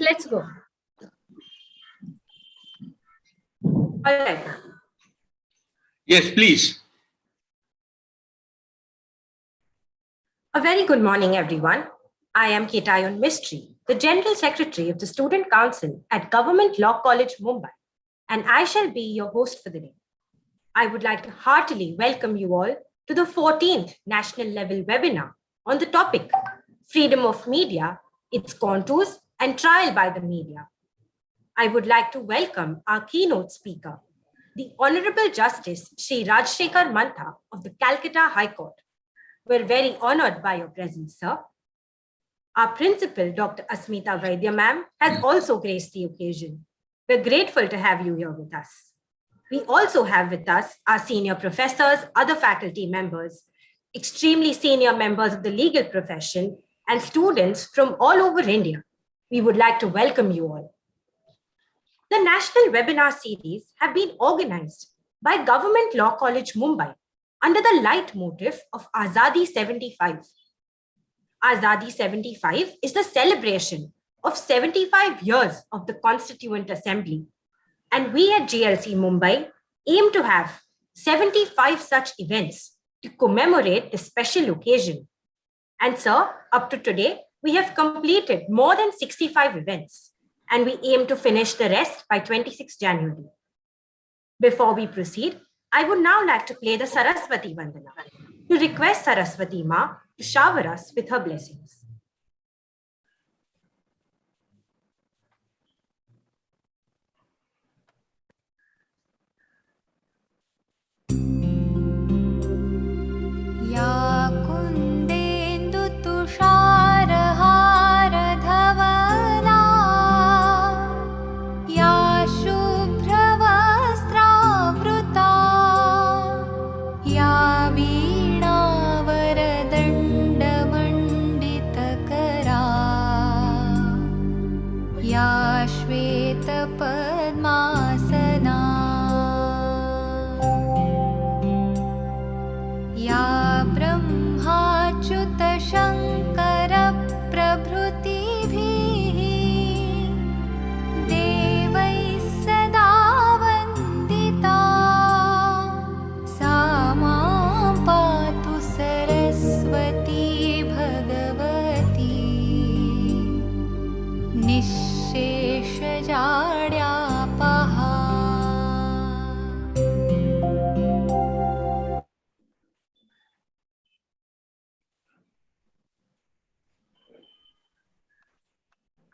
let's go. All right. Yes, please. A very good morning, everyone. I am Ketayun Mistry, the General Secretary of the Student Council at Government Law College, Mumbai, and I shall be your host for the day. I would like to heartily welcome you all to the 14th National Level webinar on the topic, Freedom of Media, its Contours and Trial by the Media. I would like to welcome our keynote speaker, the Honourable Justice Shri Rajshekhar Mantha of the Calcutta High Court. We're very honoured by your presence, sir. Our principal, Dr. Asmita Vaidya ma'am, has also graced the occasion. We're grateful to have you here with us. We also have with us our senior professors, other faculty members, extremely senior members of the legal profession, and students from all over India. We would like to welcome you all. The National Webinar Series have been organized by Government Law College, Mumbai under the light motif of Azadi 75. Azadi 75 is the celebration of 75 years of the Constituent Assembly, and we at GLC Mumbai aim to have 75 such events to commemorate this special occasion. And sir, up to today, we have completed more than 65 events, and we aim to finish the rest by 26 January. Before we proceed, I would now like to play the Saraswati Vandana to request Saraswati Ma to shower us with her blessings. Ya kundendu tusharhara dhavala, ya shubhravastravruta, ya veena varadanda manditakara, ya shweta padmasana, या ब्रह्माच्युत शंकर प्रभृतिभिः देवैः सदा वन्दिता, सा मां पातु Saraswati Bhagwati निःशेषजाड्यापहा.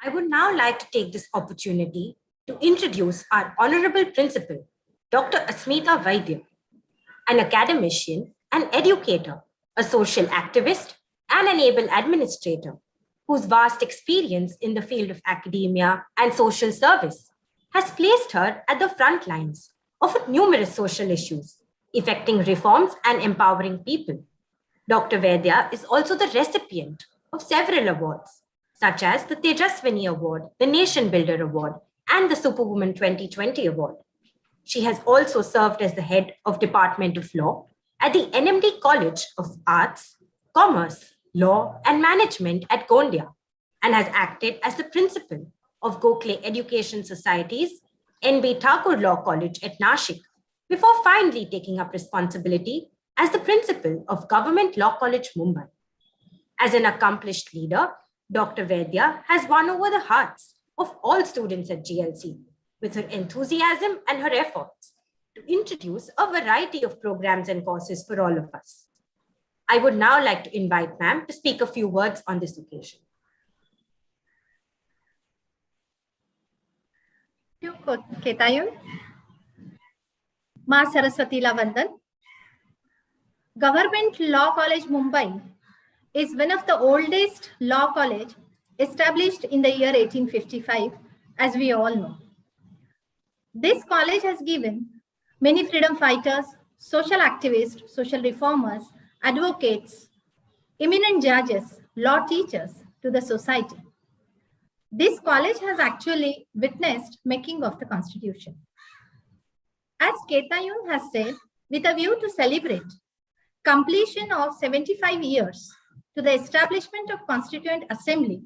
I would now like to take this opportunity to introduce our Honourable Principal, Dr. Asmita Vaidya, an academician, an educator, a social activist, and an able administrator whose vast experience in the field of academia and social service has placed her at the front lines of numerous social issues, effecting reforms and empowering people. Dr. Vaidya is also the recipient of several awards, such as the Tejaswini Award, the Nation Builder Award, and the Superwoman 2020 Award. She has also served as the head of Department of Law at the NMD College of Arts, Commerce, Law, and Management at Gondia, and has acted as the principal of Gokhale Education Society's NB Thakur Law College at Nashik, before finally taking up responsibility as the principal of Government Law College, Mumbai. As an accomplished leader, Dr. Vaidya has won over the hearts of all students at GLC with her enthusiasm and her efforts to introduce a variety of programs and courses for all of us. I would now like to invite ma'am to speak a few words on this occasion. Thank you, Ketayun. Ma Saraswati La Vandan. Government Law College, Mumbai is one of the oldest law college established in the year 1855, as we all know. This college has given many freedom fighters, social activists, social reformers, advocates, eminent judges, law teachers to the society. This college has actually witnessed making of the Constitution. As Ketayun has said, with a view to celebrate completion of 75 years to the establishment of Constituent Assembly,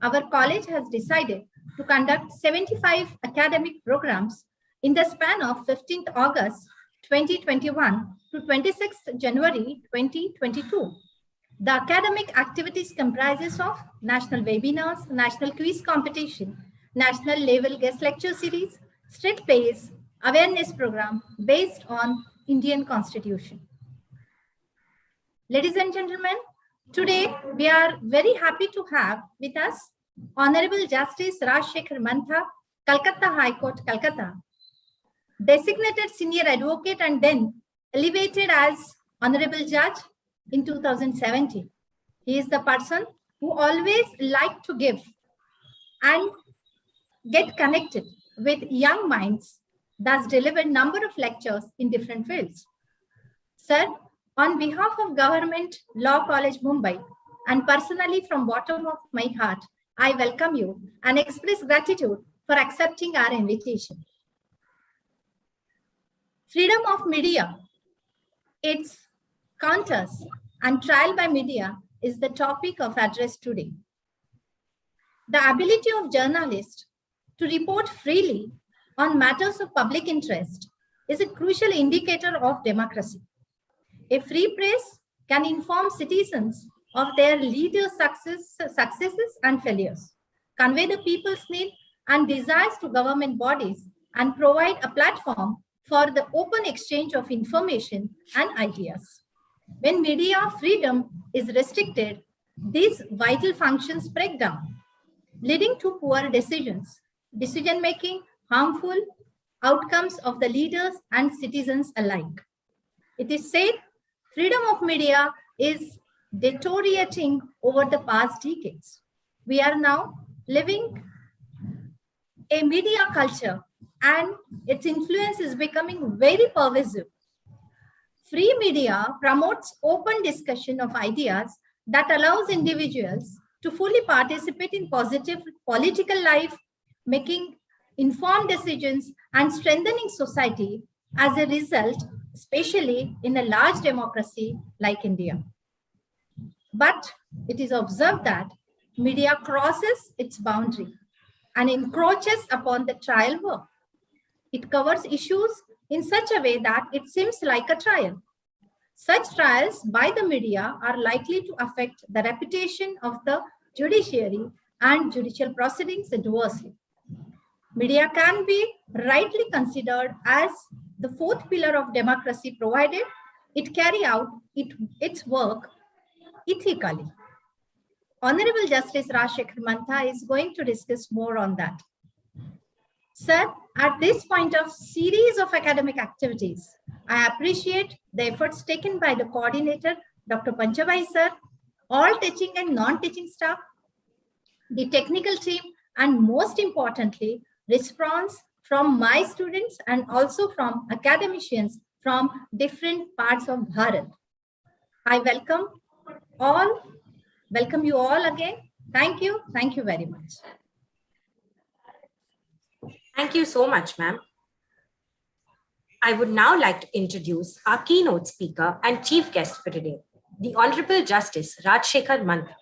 our college has decided to conduct 75 academic programs in the span of 15th August 2021 to 26th January 2022. The academic activities comprises of national webinars, national quiz competition, national level guest lecture series, straight plays, awareness program based on Indian Constitution. Ladies and gentlemen, today we are very happy to have with us Honorable Justice Rajshekhar Mantha, Calcutta High Court, Calcutta, designated senior advocate and then elevated as Honorable Judge in 2017. He is the person who always liked to give and get connected with young minds, thus delivered number of lectures in different fields. Sir, on behalf of Government Law College, Mumbai, and personally from bottom of my heart, I welcome you and express gratitude for accepting our invitation. Freedom of media, its counters and trial by media is the topic of address today. The ability of journalists to report freely on matters of public interest is a crucial indicator of democracy. A free press can inform citizens of their leaders' successes and failures, convey the people's need and desires to government bodies, and provide a platform for the open exchange of information and ideas. When media freedom is restricted, these vital functions break down, leading to poor decision-making, harmful outcomes of the leaders and citizens alike. It is said freedom of media is deteriorating over the past decades. We are now living a media culture and its influence is becoming very pervasive. Free media promotes open discussion of ideas that allows individuals to fully participate in positive political life, making informed decisions and strengthening society as a result, especially in a large democracy like India. But it is observed that media crosses its boundary and encroaches upon the trial work. It covers issues in such a way that it seems like a trial. Such trials by the media are likely to affect the reputation of the judiciary and judicial proceedings adversely. Media can be rightly considered as the fourth pillar of democracy, provided it carry out its work ethically. Honorable Justice Rajshekhar Mantha is going to discuss more on that. Sir, at this point of series of academic activities, I appreciate the efforts taken by the coordinator, Dr. Panchabai sir, all teaching and non-teaching staff, the technical team, and most importantly, response from my students and also from academicians from different parts of Bharat. I welcome you all again. Thank you very much. Thank you so much, ma'am. I would now like to introduce our keynote speaker and chief guest for today, the Honorable Justice Rajshekhar Mantha.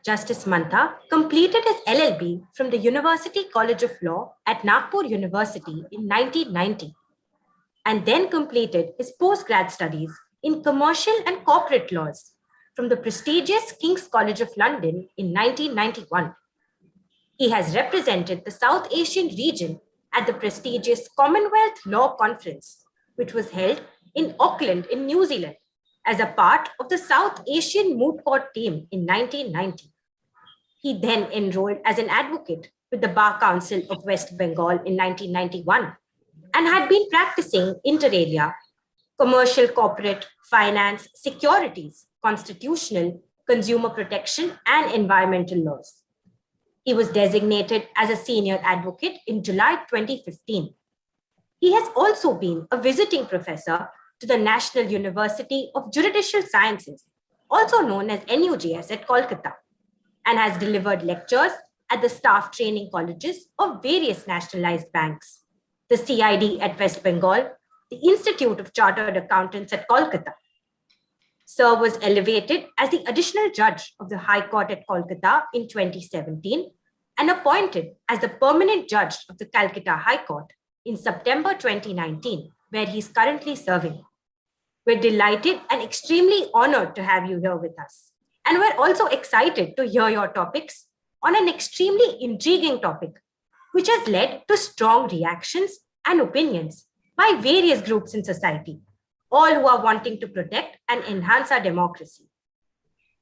Justice Mantha completed his LLB from the University College of Law at Nagpur University in 1990 and then completed his postgrad studies in commercial and corporate laws from the prestigious King's College of London in 1991. He has represented the South Asian region at the prestigious Commonwealth Law Conference, which was held in Auckland in New Zealand as a part of the South Asian Moot Court team in 1990. He then enrolled as an advocate with the Bar Council of West Bengal in 1991 and had been practicing inter alia, commercial, corporate, finance, securities, constitutional, consumer protection, and environmental laws. He was designated as a senior advocate in July 2015. He has also been a visiting professor to the National University of Judicial Sciences, also known as NUJS at Kolkata, and has delivered lectures at the staff training colleges of various nationalized banks, the CID at West Bengal, the Institute of Chartered Accountants at Kolkata. Sir was elevated as the additional judge of the High Court at Kolkata in 2017 and appointed as the permanent judge of the Calcutta High Court in September 2019, where he is currently serving. We're delighted and extremely honored to have you here with us. And we're also excited to hear your topics on an extremely intriguing topic, which has led to strong reactions and opinions by various groups in society, all who are wanting to protect and enhance our democracy.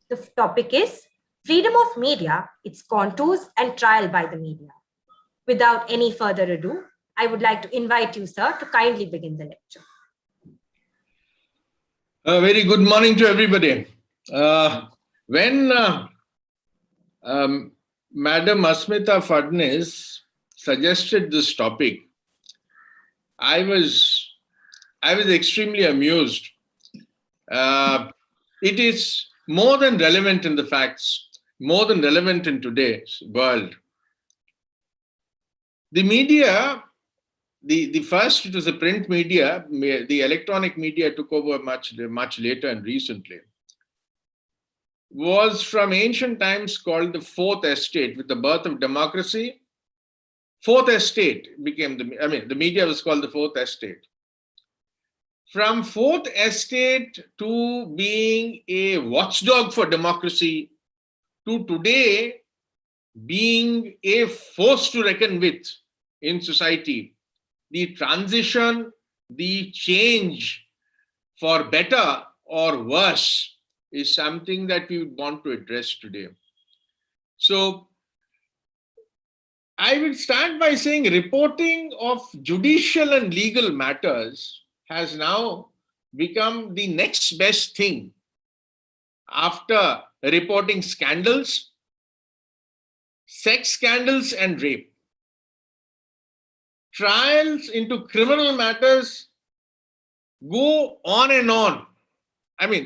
The topic is freedom of media, its contours and trial by the media. Without any further ado, I would like to invite you, sir, to kindly begin the lecture. A very good morning to everybody. When Madam Asmita Fadnis suggested this topic, I was extremely amused. It is more than relevant in the facts, more than relevant in today's world. The media, the first, it was the print media, the electronic media took over much later and recently, was from ancient times called the Fourth Estate. With the birth of democracy, Fourth Estate became the media was called the Fourth Estate. From Fourth Estate to being a watchdog for democracy to today being a force to reckon with in society, the transition, the change for better or worse is something that we want to address today. So I will start by saying reporting of judicial and legal matters has now become the next best thing after reporting scandals, sex scandals and rape. Trials into criminal matters go on and on.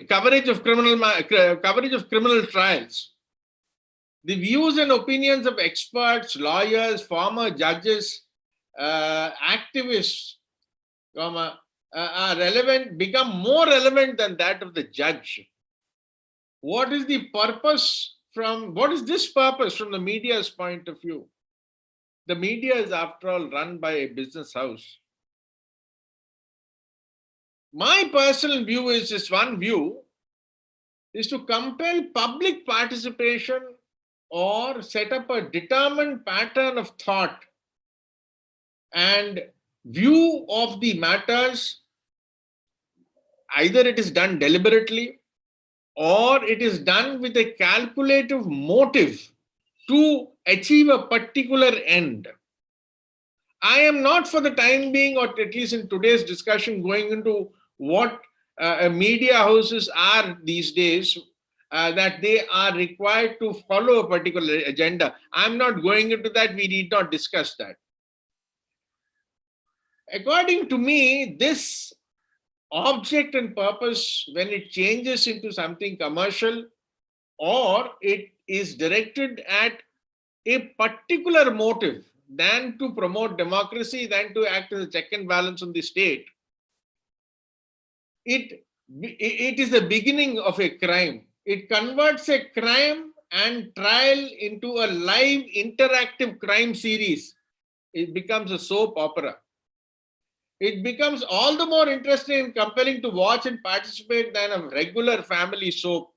Coverage of criminal trials. The views and opinions of experts, lawyers, former judges, activists are relevant, become more relevant than that of the judge. What is this purpose from the media's point of view? The media is, after all, run by a business house. My personal view is this: one view is to compel public participation or set up a determined pattern of thought and view of the matters. Either it is done deliberately or it is done with a calculative motive to achieve a particular end. I am not, for the time being, or at least in today's discussion, going into what media houses are these days, that they are required to follow a particular agenda. I'm not going into that. We need not discuss that. According to me, this object and purpose, when it changes into something commercial or it is directed at a particular motive than to promote democracy, than to act as a check and balance on the state, it is the beginning of a crime. It converts a crime and trial into a live interactive crime series. It becomes a soap opera. It becomes all the more interesting and compelling to watch and participate than a regular family soap.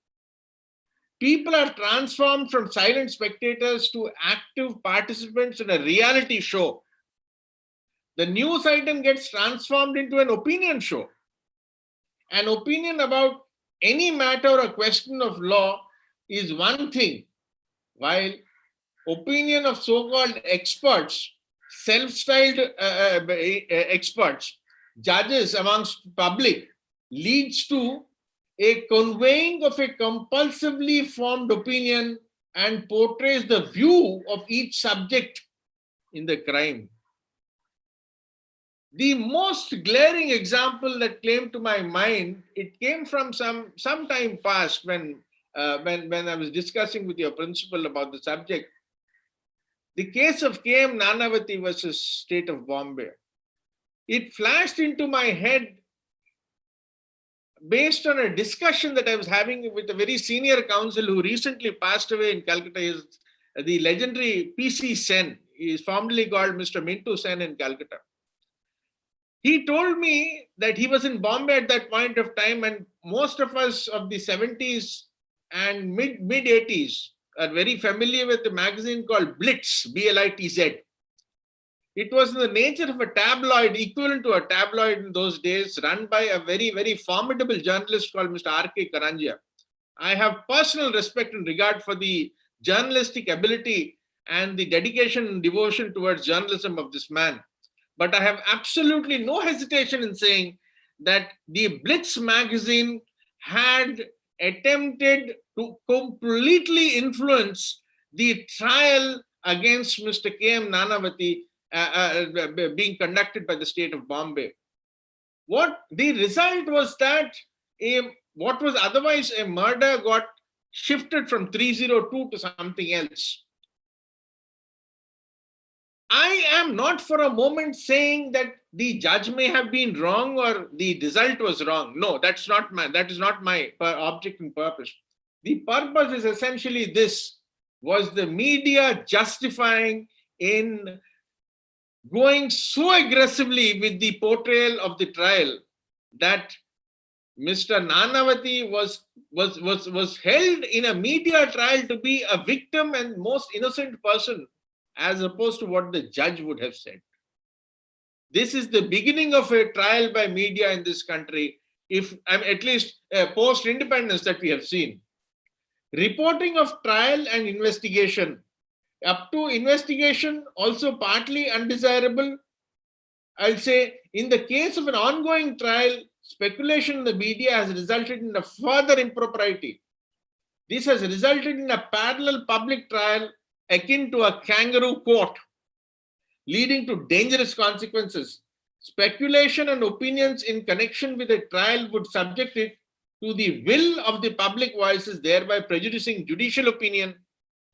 People are transformed from silent spectators to active participants in a reality show. The news item gets transformed into an opinion show. An opinion about any matter or a question of law is one thing, while opinion of so-called experts, self-styled experts, judges amongst public, leads to a conveying of a compulsively formed opinion and portrays the view of each subject in the crime. The most glaring example that came to my mind, it came from some time past when I was discussing with your principal about the subject. The case of KM Nanawati versus State of Bombay. It flashed into my head based on a discussion that I was having with a very senior counsel who recently passed away in Calcutta. His the legendary PC Sen. He is formerly called Mr. Mintu Sen in Calcutta. He told me that he was in Bombay at that point of time, and most of us of the 70s and mid 80s are very familiar with a magazine called Blitz, Blitz. It was in the nature of a tabloid, equivalent to a tabloid in those days, run by a very, very formidable journalist called Mr. R.K. Karanjia. I have personal respect and regard for the journalistic ability and the dedication and devotion towards journalism of this man. But I have absolutely no hesitation in saying that the Blitz magazine had attempted to completely influence the trial against Mr. KM Nanawati being conducted by the state of Bombay. What the result was that what was otherwise a murder got shifted from 302 to something else. I am not for a moment saying that the judge may have been wrong or the result was wrong. No, that is not my object and purpose. The purpose is essentially this: was the media justifying in going so aggressively with the portrayal of the trial that Mr. Nanawati was held in a media trial to be a victim and most innocent person, as opposed to what the judge would have said. This is the beginning of a trial by media in this country, if at least post-independence that we have seen. Reporting of trial and investigation, up to investigation, also partly undesirable. I'll say, in the case of an ongoing trial, speculation in the media has resulted in a further impropriety. This has resulted in a parallel public trial akin to a kangaroo court, leading to dangerous consequences. Speculation and opinions in connection with a trial would subject it to the will of the public voices, thereby prejudicing judicial opinion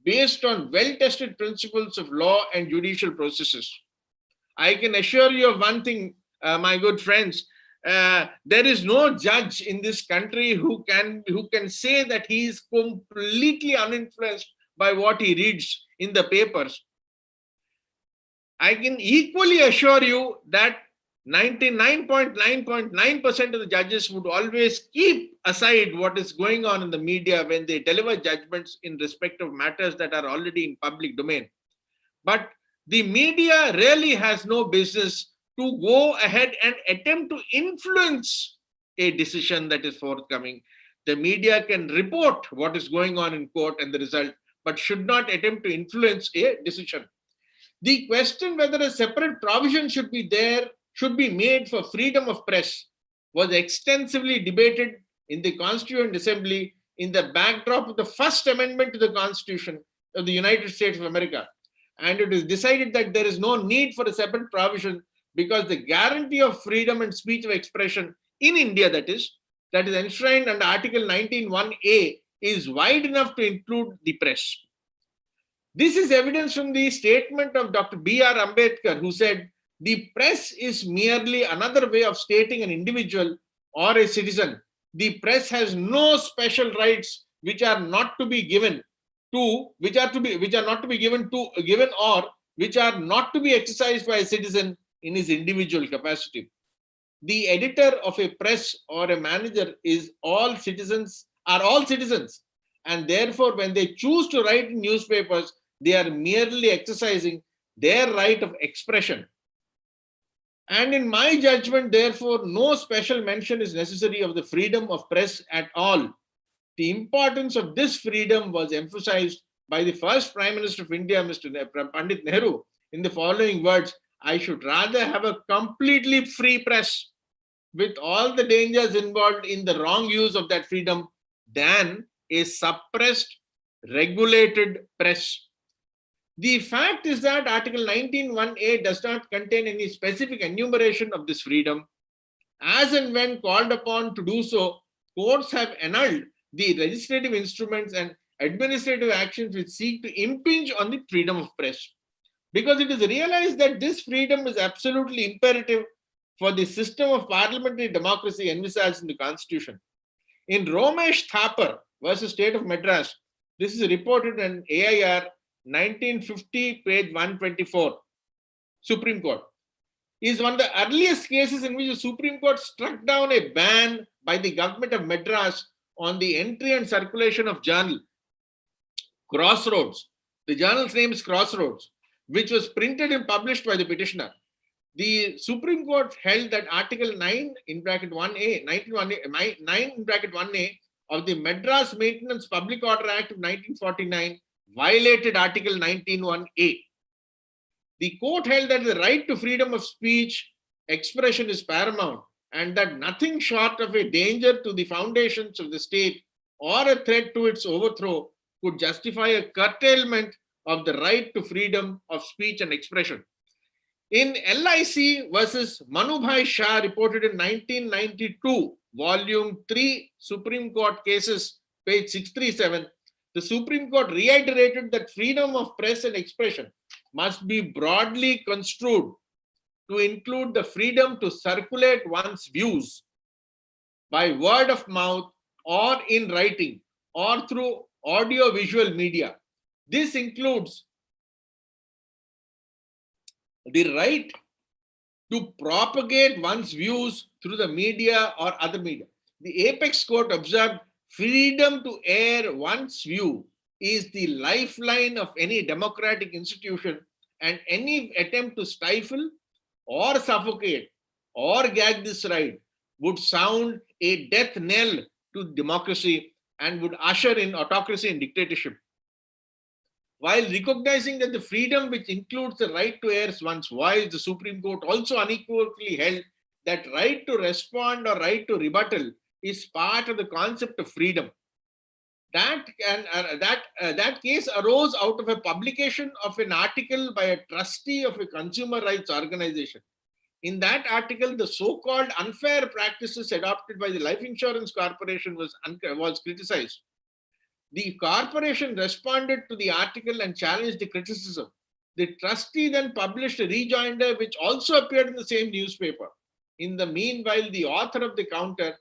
based on well-tested principles of law and judicial processes. I can assure you of one thing, my good friends. There is no judge in this country who can say that he is completely uninfluenced by what he reads in the papers. I can equally assure you that 99.9% of the judges would always keep aside what is going on in the media when they deliver judgments in respect of matters that are already in public domain. But the media really has no business to go ahead and attempt to influence a decision that is forthcoming. The media can report what is going on in court and the result, but should not attempt to influence a decision. The question whether a separate provision should be made for freedom of press was extensively debated in the Constituent Assembly in the backdrop of the First Amendment to the Constitution of the United States of America. And it is decided that there is no need for a separate provision because the guarantee of freedom and speech of expression in India, that is enshrined under Article 19(1)(a), is wide enough to include the press. This is evidence from the statement of Dr. B.R. Ambedkar, who said, "The press is merely another way of stating an individual or a citizen. The press has no special rights which are not to be given or which are not to be exercised by a citizen in his individual capacity. The editor of a press or a manager are all citizens, and therefore when they choose to write in newspapers, they are merely exercising their right of expression. And in my judgment, therefore, no special mention is necessary of the freedom of press at all. The importance of this freedom was emphasized by the first Prime Minister of India, Mr. Pandit Nehru, in the following words: "I should rather have a completely free press with all the dangers involved in the wrong use of that freedom than a suppressed, regulated press." The fact is that Article 19(1)(a) does not contain any specific enumeration of this freedom. As and when called upon to do so, courts have annulled the legislative instruments and administrative actions which seek to impinge on the freedom of press, because it is realized that this freedom is absolutely imperative for the system of parliamentary democracy envisaged in the Constitution. In Romesh Thapar versus State of Madras, this is reported in AIR 1950, page 124, Supreme Court, is one of the earliest cases in which the Supreme Court struck down a ban by the government of Madras on the entry and circulation of journal Crossroads. The journal's name is Crossroads, which was printed and published by the petitioner. The Supreme Court held that Article 9 in bracket 1A, 9 in bracket 1A of the Madras Maintenance Public Order Act of 1949 violated Article 19(1)A. The court held that the right to freedom of speech, expression is paramount, and that nothing short of a danger to the foundations of the state or a threat to its overthrow could justify a curtailment of the right to freedom of speech and expression. In LIC versus Manubhai Shah, reported in 1992, volume 3, Supreme Court cases, page 637, the Supreme Court reiterated that freedom of press and expression must be broadly construed to include the freedom to circulate one's views by word of mouth or in writing or through audio-visual media. This includes the right to propagate one's views through the media or other media. The Apex Court observed freedom to air one's view is the lifeline of any democratic institution, and any attempt to stifle or suffocate or gag this right would sound a death knell to democracy and would usher in autocracy and dictatorship. While recognizing that the freedom which includes the right to air one's voice, the Supreme Court also unequivocally held that right to respond or right to rebuttal is part of the concept of freedom. That case arose out of a publication of an article by a trustee of a consumer rights organization. In that article, the so-called unfair practices adopted by the Life Insurance Corporation was criticized. The corporation responded to the article and challenged the criticism. The trustee then published a rejoinder which also appeared in the same newspaper. In the meanwhile, the author of the counter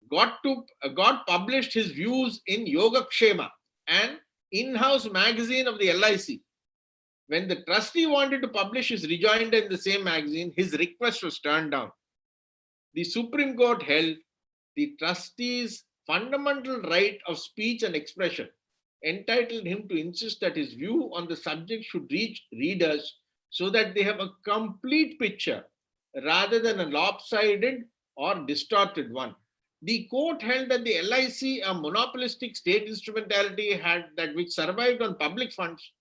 got published his views in Yogakshema, an in-house magazine of the LIC. When the trustee wanted to publish his rejoinder in the same magazine, his request was turned down. The Supreme Court held the trustee's fundamental right of speech and expression entitled him to insist that his view on the subject should reach readers so that they have a complete picture rather than a lopsided or distorted one. The court held that the LIC, a monopolistic state instrumentality which survived on public funds,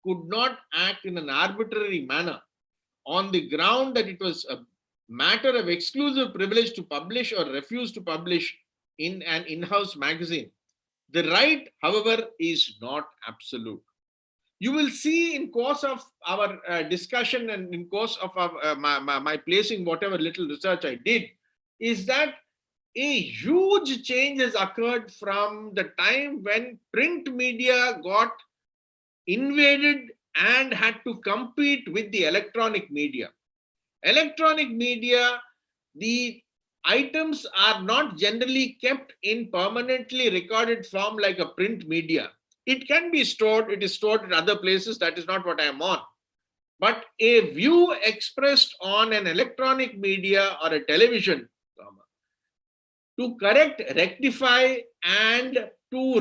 could not act in an arbitrary manner on the ground that it was a matter of exclusive privilege to publish or refuse to publish in an in-house magazine. The right, however, is not absolute. You will see in course of our discussion and in course of my placing whatever little research I did, is that a huge change has occurred from the time when print media got invaded and had to compete with the electronic media. Electronic media, the items are not generally kept in permanently recorded form like a print media. It can be stored, it is stored in other places, that is not what I am on. But a view expressed on an electronic media or a television, to correct, rectify, and to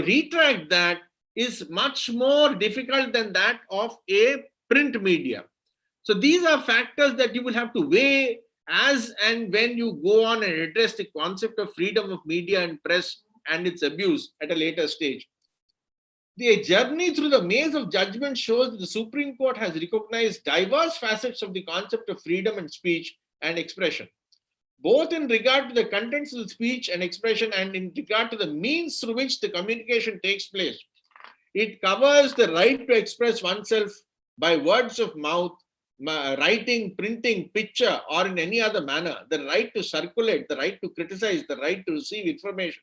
retract that is much more difficult than that of a print media. So these are factors that you will have to weigh as and when you go on and address the concept of freedom of media and press and its abuse at a later stage. The journey through the maze of judgment shows that the Supreme Court has recognized diverse facets of the concept of freedom and speech and expression, both in regard to the contents of the speech and expression and in regard to the means through which the communication takes place. It covers the right to express oneself by words of mouth, writing, printing, picture, or in any other manner, the right to circulate, the right to criticize, the right to receive information,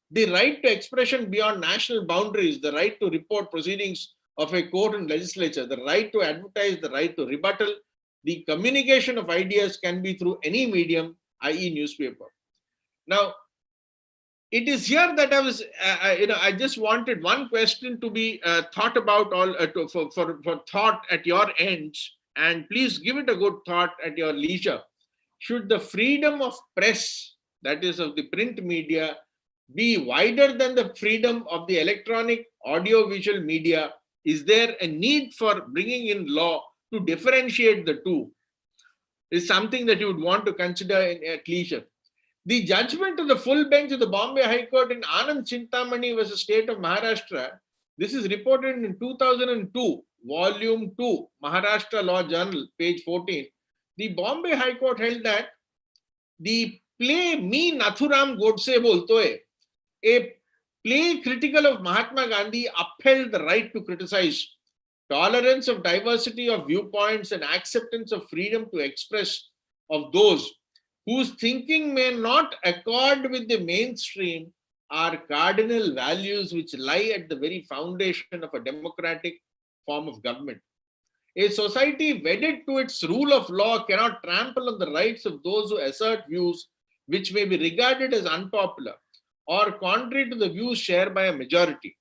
the right to expression beyond national boundaries, the right to report proceedings of a court and legislature, the right to advertise, the right to rebuttal. The communication of ideas can be through any medium, i.e. newspaper. Now, it is here that I was, I just wanted one question to be thought about for thought at your ends, and please give it a good thought at your leisure. Should the freedom of press, that is of the print media, be wider than the freedom of the electronic audiovisual media? Is there a need for bringing in law to differentiate the two? Is something that you would want to consider at leisure. The judgment of the full bench of the Bombay High Court in Anand Chintamani versus State of Maharashtra, this is reported in 2002, Volume 2, Maharashtra Law Journal, page 14. The Bombay High Court held that the play Me Nathuram Godse Bolto Hai, a play critical of Mahatma Gandhi, upheld the right to criticize, tolerance of diversity of viewpoints, and acceptance of freedom to express of those whose thinking may not accord with the mainstream are cardinal values which lie at the very foundation of a democratic form of government. A society wedded to its rule of law cannot trample on the rights of those who assert views which may be regarded as unpopular or contrary to the views shared by a majority.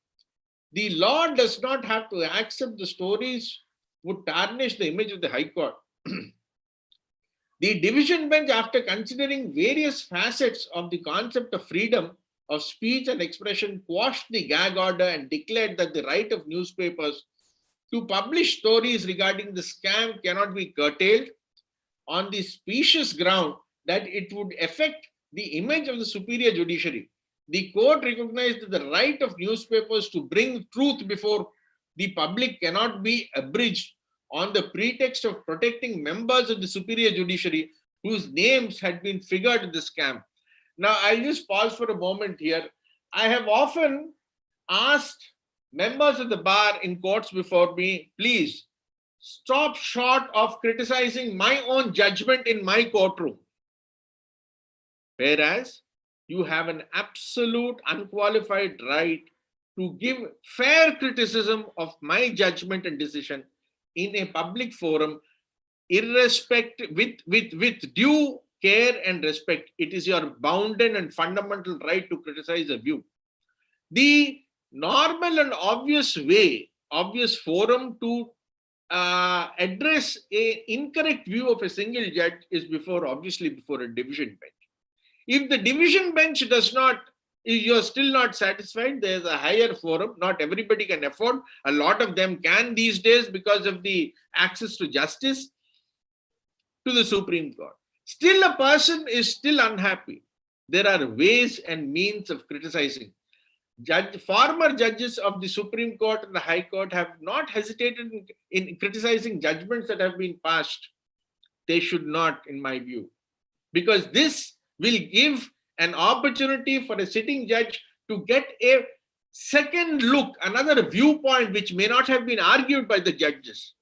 The law does not have to accept the stories would tarnish the image of the High Court. The division bench, after considering various facets of the concept of freedom of speech and expression, quashed the gag order and declared that the right of newspapers to publish stories regarding the scam cannot be curtailed on the specious ground that it would affect the image of the superior judiciary. The court recognized that the right of newspapers to bring truth before the public cannot be abridged on the pretext of protecting members of the superior judiciary whose names had been figured in the scam. Now, I'll just pause for a moment here. I have often asked members of the bar in courts before me, please stop short of criticizing my own judgment in my courtroom. Whereas you have an absolute unqualified right to give fair criticism of my judgment and decision in a public forum, irrespective, with due care and respect. It is your bounden and fundamental right to criticize a view. The normal and obvious forum to address an incorrect view of a single judge is before a division bench. If the division bench does not, if you're still not satisfied, there's a higher forum. Not everybody can afford. A lot of them can these days because of the access to justice, to the Supreme Court. Still, a person is still unhappy. There are ways and means of criticizing. Former judges of the Supreme Court and the High Court have not hesitated in criticizing judgments that have been passed. They should not, in my view, because this will give an opportunity for a sitting judge to get a second look, another viewpoint which may not have been argued by the judges.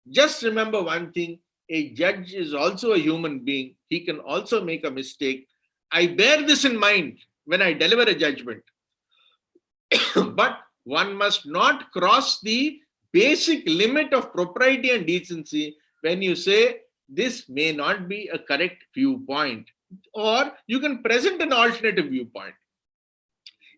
Just remember one thing, a judge is also a human being. He can also make a mistake. I bear this in mind when I deliver a judgment. But one must not cross the basic limit of propriety and decency when you say this may not be a correct viewpoint, or you can present an alternative viewpoint.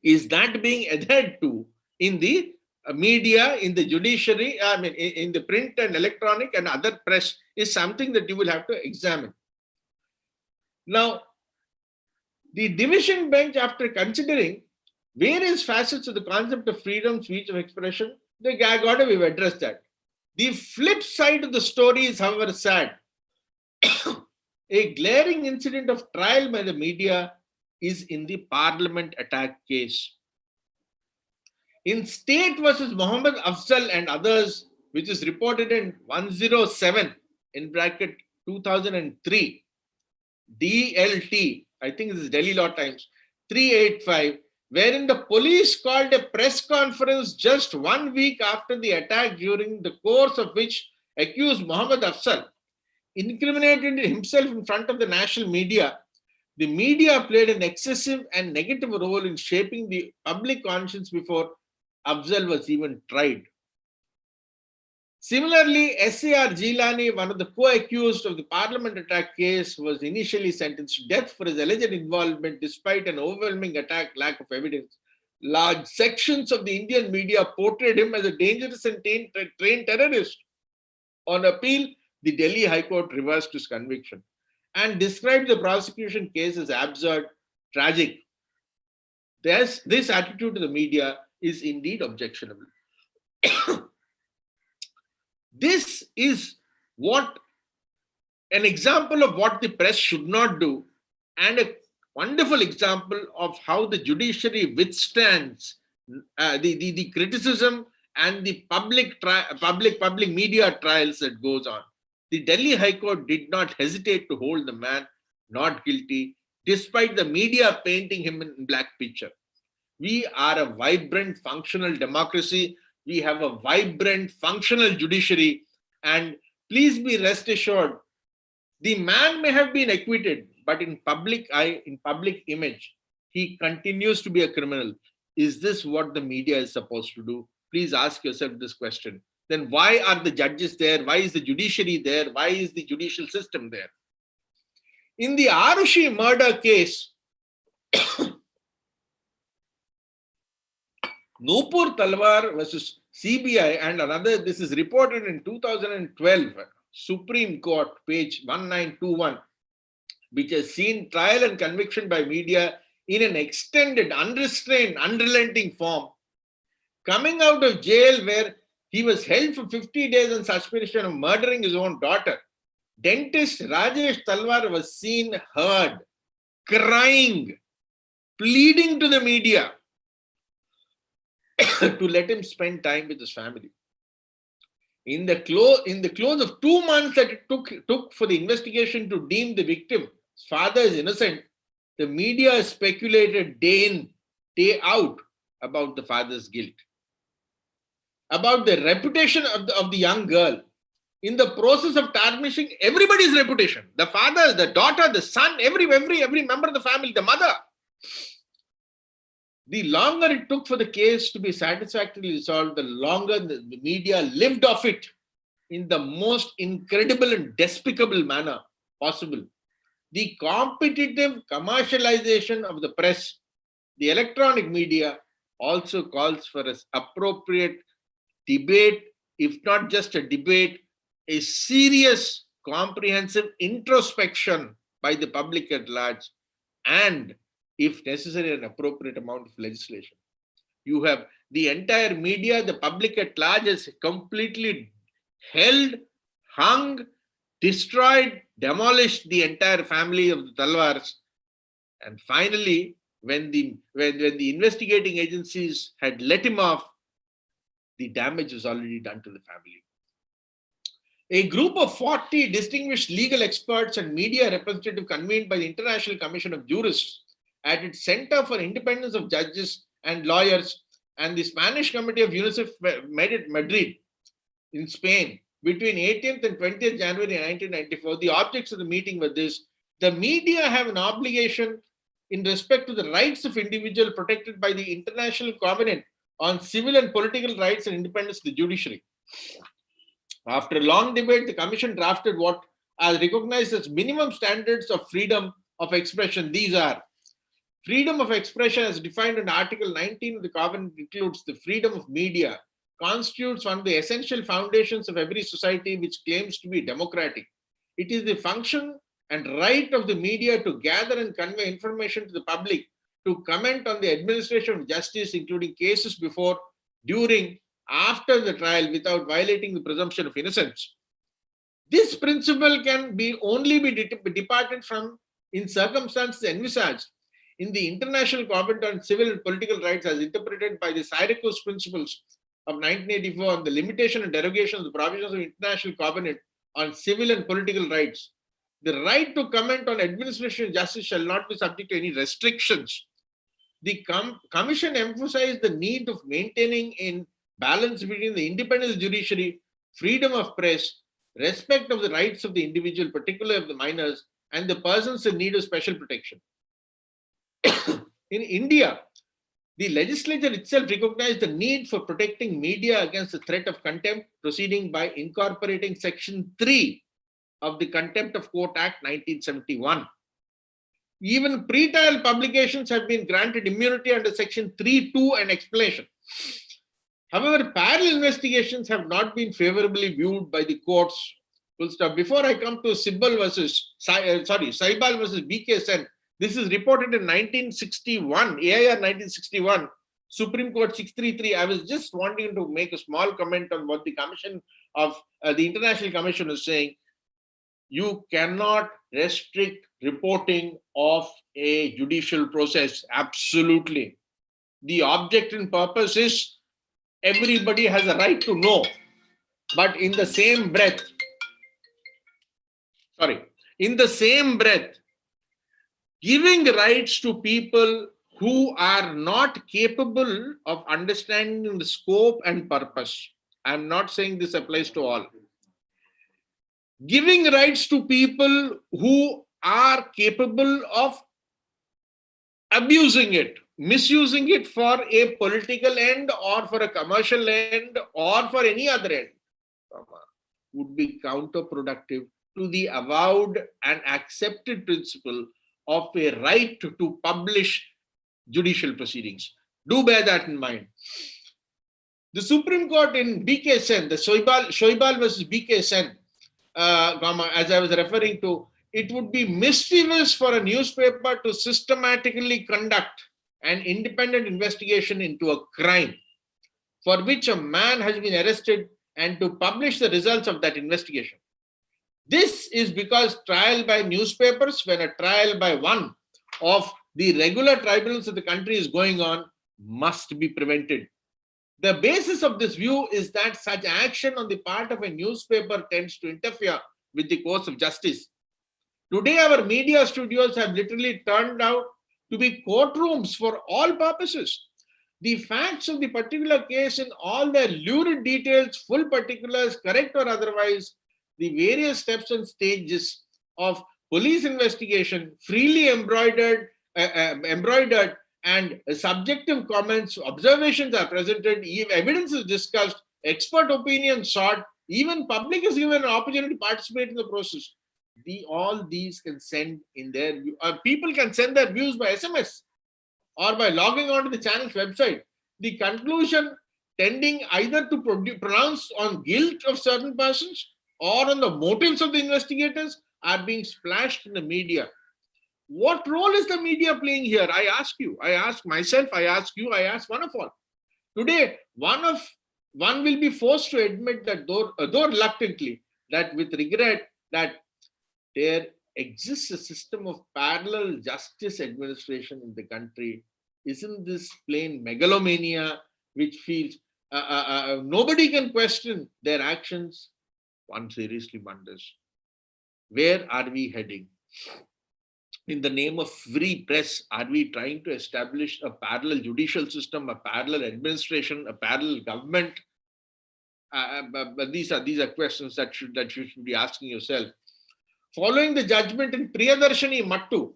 Is that being adhered to in the media, in the judiciary, in the print and electronic and other press, is something that you will have to examine. Now, the division bench, after considering various facets of the concept of freedom, speech of expression, the gag order, we've addressed that. The flip side of the story is, however, sad. A glaring incident of trial by the media is in the Parliament attack case. In State versus Mohammed Afzal and others, which is reported in 107 in bracket 2003, DLT, I think this is Delhi Law Times, 385, wherein the police called a press conference just 1 week after the attack, during the course of which accused Mohammed Afzal incriminated himself in front of the national media. The media played an excessive and negative role in shaping the public conscience before Afzal was even tried. Similarly, S.A.R. Gilani, one of the co-accused of the parliament attack case, was initially sentenced to death for his alleged involvement despite an overwhelming lack of evidence. Large sections of the Indian media portrayed him as a dangerous and trained terrorist. On appeal, the Delhi High Court reversed his conviction and described the prosecution case as absurd, tragic. This attitude to the media is indeed objectionable. This is an example of what the press should not do, and a wonderful example of how the judiciary withstands the criticism and the public media trials that goes on. The Delhi High Court did not hesitate to hold the man not guilty, despite the media painting him in black picture. We are a vibrant, functional democracy. We have a vibrant, functional judiciary. And please be rest assured, the man may have been acquitted, but in public eye, in public image, he continues to be a criminal. Is this what the media is supposed to do? Please ask yourself this question. Then why are the judges there? Why is the judiciary there? Why is the judicial system there? In the Arushi murder case, Nupur Talwar versus CBI and another, this is reported in 2012, Supreme Court, page 1921, which has seen trial and conviction by media in an extended, unrestrained, unrelenting form. Coming out of jail where he was held for 50 days on suspicion of murdering his own daughter, dentist Rajesh Talwar was seen, heard, crying, pleading to the media to let him spend time with his family. In the close of 2 months that it took for the investigation to deem the victim's father is innocent, the media speculated day in, day out about the father's guilt, about the reputation of the young girl, in the process of tarnishing everybody's reputation, the father, the daughter, the son, every member of the family, the mother. The longer it took for the case to be satisfactorily resolved, the longer the media lived off it in the most incredible and despicable manner possible. The competitive commercialization of the press, the electronic media, also calls for an appropriate debate, if not just a debate, a serious, comprehensive introspection by the public at large, and if necessary, an appropriate amount of legislation. You have the entire media, the public at large has completely held, hung, destroyed, demolished the entire family of the Talwars. And finally, when the investigating agencies had let him off, the damage was already done to the family. A group of 40 distinguished legal experts and media representatives convened by the International Commission of Jurists at its Center for Independence of Judges and Lawyers and the Spanish Committee of UNICEF Madrid in Spain between 18th and 20th January 1994. The objects of the meeting were this: the media have an obligation in respect to the rights of individuals protected by the International Covenant on Civil and Political Rights and Independence of the Judiciary. After a long debate, the Commission drafted what are recognized as minimum standards of freedom of expression. These are: freedom of expression as defined in Article 19 of the Covenant includes the freedom of media, constitutes one of the essential foundations of every society which claims to be democratic. It is the function and right of the media to gather and convey information to the public, to comment on the administration of justice, including cases before, during, after the trial, without violating the presumption of innocence. This principle can only be departed from in circumstances envisaged in the International Covenant on Civil and Political Rights as interpreted by the Syracuse Principles of 1984 on the limitation and derogation of the provisions of the International Covenant on Civil and Political Rights. The right to comment on administration of justice shall not be subject to any restrictions. The Commission emphasized the need of maintaining a balance between the independence of the judiciary, freedom of press, respect of the rights of the individual, particularly of the minors, and the persons in need of special protection. In India, The legislature itself recognized the need for protecting media against the threat of contempt proceeding by incorporating Section 3 of the Contempt of Court Act 1971. Even pre-trial publications have been granted immunity under Section 3(2) and explanation. However, parallel investigations have not been favorably viewed by the courts. Before I come to Saibal versus BK Sen, this is reported in 1961, AIR 1961, Supreme Court 633. I was just wanting to make a small comment on what the Commission of the International Commission is saying. You cannot restrict reporting of a judicial process. Absolutely. The object and purpose is everybody has a right to know. But in the same breath, giving rights to people who are not capable of understanding the scope and purpose. I'm not saying this applies to all. Giving rights to people who are capable of abusing it, misusing it for a political end or for a commercial end or for any other end would be counterproductive to the avowed and accepted principle of a right to publish judicial proceedings. Do bear that in mind. The Supreme Court in BK Sen, the Shoibal versus BK Sen, as I was referring to, it would be mischievous for a newspaper to systematically conduct an independent investigation into a crime for which a man has been arrested and to publish the results of that investigation. This is because trial by newspapers, when a trial by one of the regular tribunals of the country is going on, must be prevented. The basis of this view is that such action on the part of a newspaper tends to interfere with the course of justice. Today, our media studios have literally turned out to be courtrooms for all purposes. The facts of the particular case in all their lurid details, full particulars, correct or otherwise, the various steps and stages of police investigation, freely embroidered and subjective comments, observations are presented, evidence is discussed, expert opinion sought, even public is given an opportunity to participate in the process. All these can send in their people can send their views by SMS or by logging onto the channel's website. The conclusion tending either to pronounce on guilt of certain persons or on the motives of the investigators are being splashed in the media. What role is the media playing here? I ask you, I ask myself, I ask you, I ask one of all. Today, one will be forced to admit that, though reluctantly, that with regret, that there exists a system of parallel justice administration in the country. Isn't this plain megalomania which feels nobody can question their actions? One seriously wonders, where are we heading? In the name of free press, are we trying to establish a parallel judicial system, a parallel administration, a parallel government? But these are questions that you should be asking yourself. Following the judgment in Priyadarshini Mattu,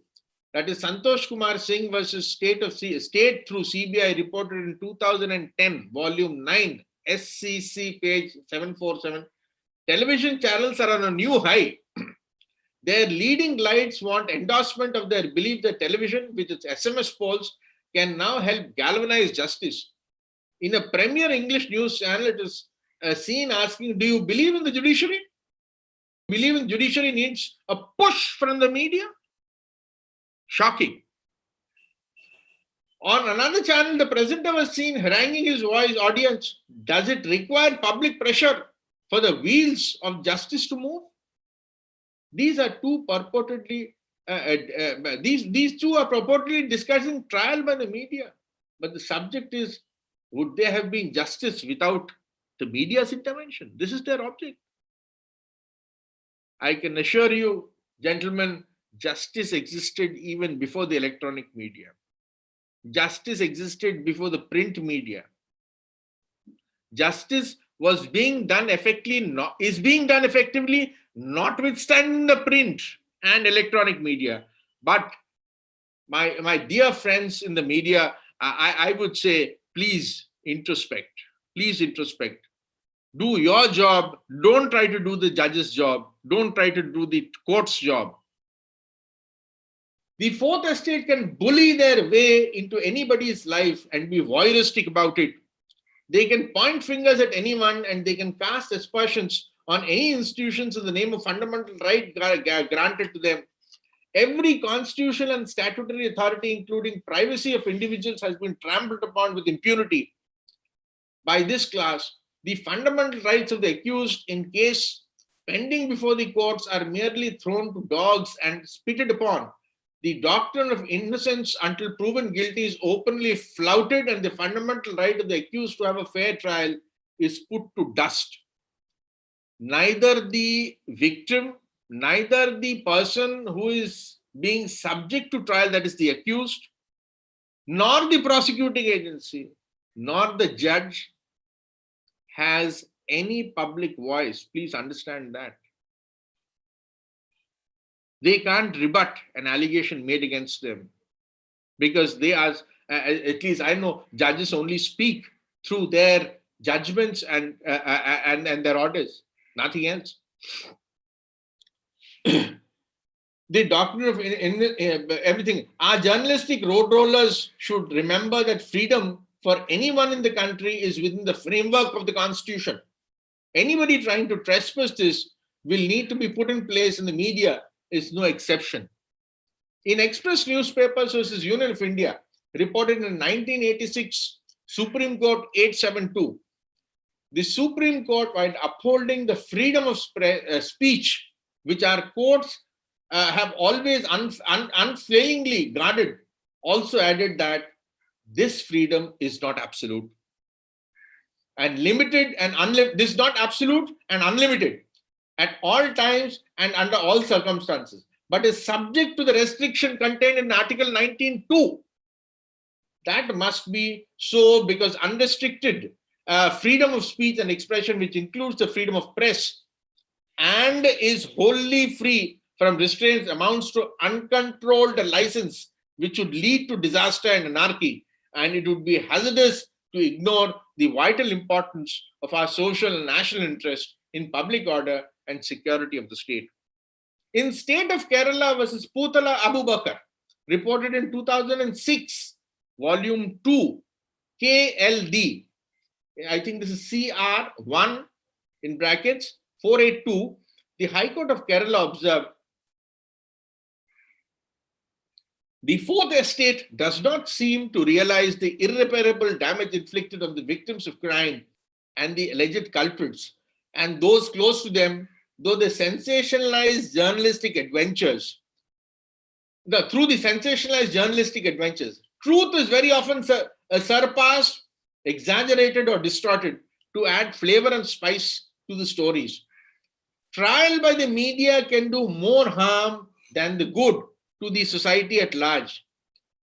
that is Santosh Kumar Singh versus State through CBI, reported in 2010, volume 9, SCC, page 747, television channels are on a new high. Their leading lights want endorsement of their belief that television, with its SMS polls, can now help galvanize justice. In a premier English news channel, it is seen asking, do you believe in the judiciary? Believe in judiciary needs a push from the media? Shocking. On another channel, the presenter was seen haranguing his audience. Does it require public pressure for the wheels of justice to move? These are two purportedly, these two are purportedly discussing trial by the media. But the subject is, would there have been justice without the media's intervention? This is their object. I can assure you, gentlemen, justice existed even before the electronic media. Justice existed before the print media. Justice was being done effectively, is being done effectively, notwithstanding the print and electronic media. But my dear friends in the media, I would say, please introspect. Please introspect. Do your job. Don't try to do the judge's job. Don't try to do the court's job. The fourth estate can bully their way into anybody's life and be voyeuristic about it. They can point fingers at anyone and they can cast aspersions on any institutions in the name of fundamental right granted to them. Every constitutional and statutory authority, including privacy of individuals, has been trampled upon with impunity by this class. The fundamental rights of the accused in case pending before the courts are merely thrown to dogs and spitted upon. The doctrine of innocence until proven guilty is openly flouted, and the fundamental right of the accused to have a fair trial is put to dust. Neither the victim, neither the person who is being subject to trial, that is the accused, nor the prosecuting agency, nor the judge has any public voice. Please understand that. They can't rebut an allegation made against them because they are, at least I know, judges only speak through their judgments and their orders, nothing else. The doctrine of everything. Our journalistic road rollers should remember that freedom for anyone in the country is within the framework of the Constitution. Anybody trying to trespass this will need to be put in place, and the media is no exception. In Express Newspapers versus Union of India, reported in 1986, Supreme Court 872, the Supreme Court, while upholding the freedom of speech, which our courts have always unfailingly guarded, also added that this freedom is not absolute and limited and unlimited. This is not absolute and unlimited at all times and under all circumstances, but is subject to the restriction contained in Article 19(2). That must be so because unrestricted freedom of speech and expression, which includes the freedom of press and is wholly free from restraints, amounts to uncontrolled license, which would lead to disaster and anarchy, and it would be hazardous to ignore the vital importance of our social and national interest in public order and security of the state. In State of Kerala versus Putala Abu Bakr, reported in 2006, volume 2, KLD, I think this is CR1 in brackets 482, the High Court of Kerala observed, the fourth estate does not seem to realize the irreparable damage inflicted on the victims of crime and the alleged culprits and those close to them, though they sensationalize journalistic adventures. Through the sensationalized journalistic adventures, truth is very often surpassed, exaggerated, or distorted to add flavor and spice to the stories. Trial by the media can do more harm than the good to the society at large.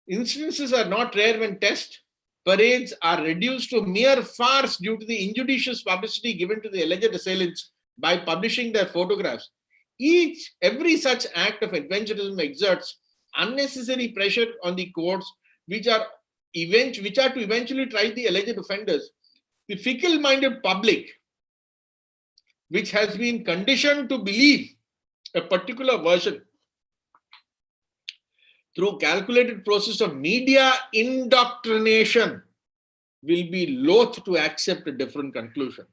Instances are not rare when test parades are reduced to mere farce due to the injudicious publicity given to the alleged assailants by publishing their photographs. Every such act of adventurism exerts unnecessary pressure on the courts, which are to eventually try the alleged offenders. The fickle-minded public, which has been conditioned to believe a particular version through calculated process of media indoctrination, will be loath to accept a different conclusion.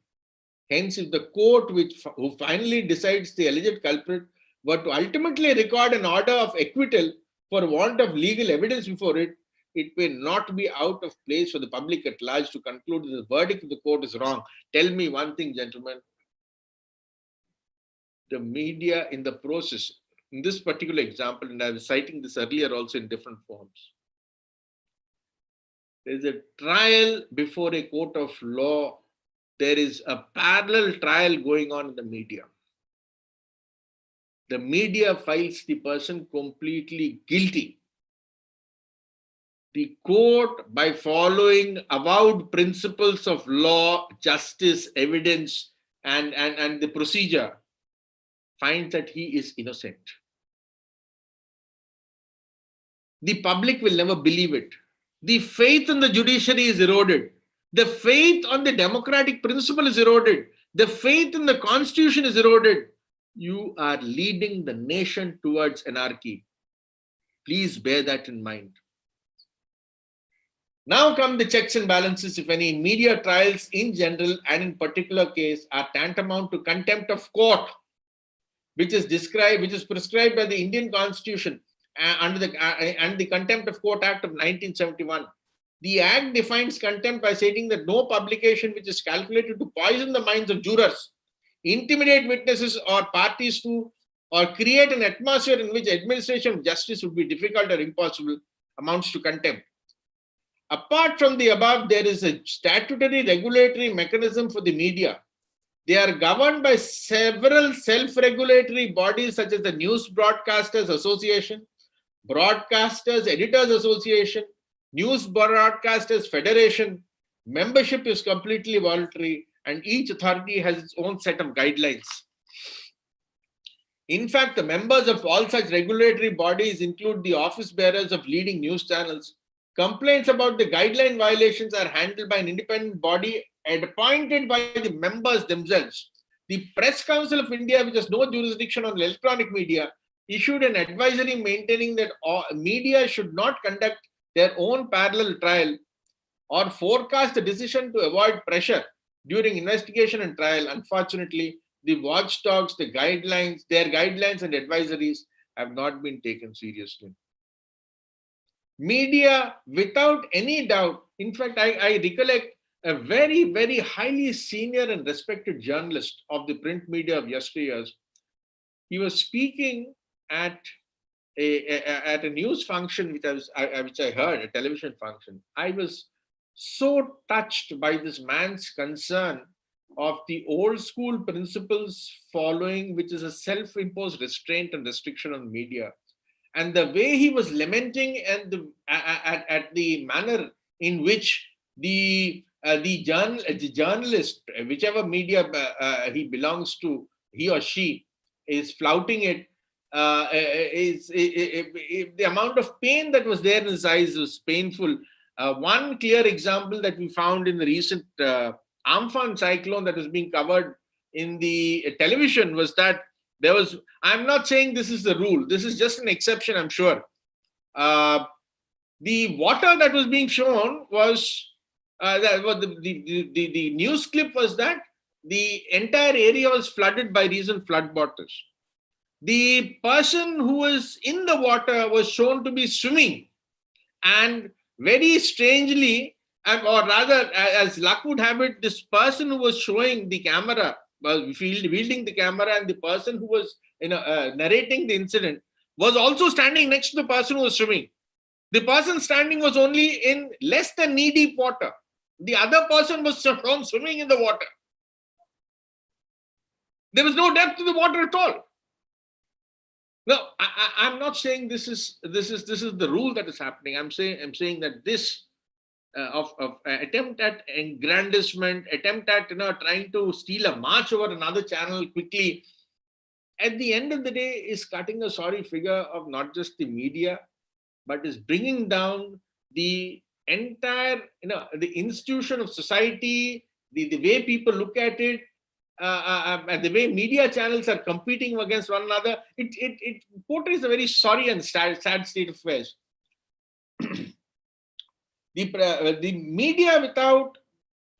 Hence, if the court who finally decides the alleged culprit were to ultimately record an order of acquittal for want of legal evidence before it, it may not be out of place for the public at large to conclude that the verdict of the court is wrong. Tell me one thing, gentlemen. The media in the process, in this particular example, and I was citing this earlier also in different forms, there is a trial before a court of law. There is a parallel trial going on in the media. The media finds the person completely guilty. The court, by following avowed principles of law, justice, evidence, and the procedure, finds that he is innocent. The public will never believe it. The faith in the judiciary is eroded. The faith on the democratic principle is eroded. The faith in the constitution is eroded. You are leading the nation towards anarchy. Please bear that in mind. Now come the checks and balances, if any. Media trials in general and in particular case are tantamount to contempt of court, which is prescribed by the Indian Constitution and the Contempt of Court Act of 1971. The Act defines contempt by stating that no publication which is calculated to poison the minds of jurors, intimidate witnesses or parties to, or create an atmosphere in which administration of justice would be difficult or impossible amounts to contempt. Apart from the above, there is a statutory regulatory mechanism for the media. They are governed by several self-regulatory bodies such as the News Broadcasters Association, Broadcasters Editors Association, News Broadcasters Federation. Membership is completely voluntary and each authority has its own set of guidelines. In fact, the members of all such regulatory bodies include the office bearers of leading news channels. Complaints about the guideline violations are handled by an independent body appointed by the members themselves. The Press Council of India, which has no jurisdiction on electronic media, issued an advisory maintaining that media should not conduct their own parallel trial or forecast a decision to avoid pressure during investigation and trial. Unfortunately, the watchdogs, their guidelines and advisories have not been taken seriously. Media, without any doubt, in fact, I recollect a very, very highly senior and respected journalist of the print media of yesteryears. He was speaking at a news function which I heard, a television function. I was so touched by this man's concern of the old school principles following, which is a self-imposed restraint and restriction on media. And the way he was lamenting at the manner in which the journalist, whichever media he belongs to, he or she, is flouting it, the amount of pain that was there in his eyes was painful. One clear example that we found in the recent Amphan cyclone that was being covered in the television was that there was, I'm not saying this is the rule, this is just an exception, I'm sure. The water that was being shown was, the news clip was that the entire area was flooded by recent flood waters. The person who was in the water was shown to be swimming, and very strangely, or rather, as luck would have it, this person who was showing the camera, wielding the camera, and the person who was narrating the incident was also standing next to the person who was swimming. The person standing was only in less than knee-deep water. The other person was shown swimming in the water. There was no depth to the water at all. No, I'm not saying this is the rule that is happening. I'm saying that this of attempt at aggrandizement, attempt at trying to steal a march over another channel quickly, at the end of the day is cutting a sorry figure of not just the media, but is bringing down the entire the institution of society, the way people look at it, and the way media channels are competing against one another. It portrays a very sorry and sad state of affairs. The media, without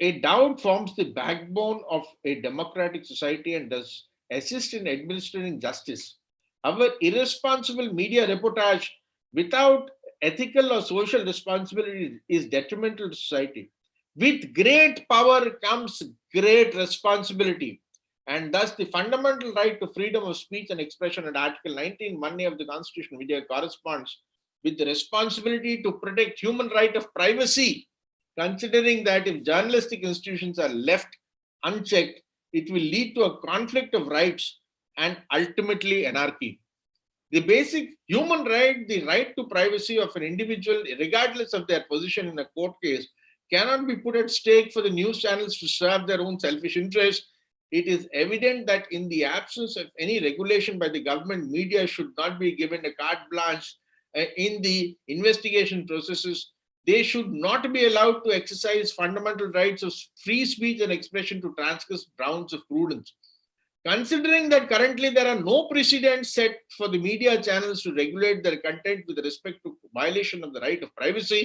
a doubt, forms the backbone of a democratic society and does assist in administering justice. However, irresponsible media reportage without ethical or social responsibility is detrimental to society. With great power comes great responsibility, and thus the fundamental right to freedom of speech and expression under Article 19(1)(a) of the Constitution of India corresponds with the responsibility to protect human right of privacy, considering that if journalistic institutions are left unchecked, it will lead to a conflict of rights and ultimately anarchy. The basic human right, the right to privacy of an individual, regardless of their position in a court case, cannot be put at stake for the news channels to serve their own selfish interests. It is evident that in the absence of any regulation by the government, media should not be given a carte blanche in the investigation processes. they should not be allowed to exercise fundamental rights of free speech and expression to transgress grounds of prudence. Considering that currently there are no precedents set for the media channels to regulate their content with respect to violation of the right of privacy,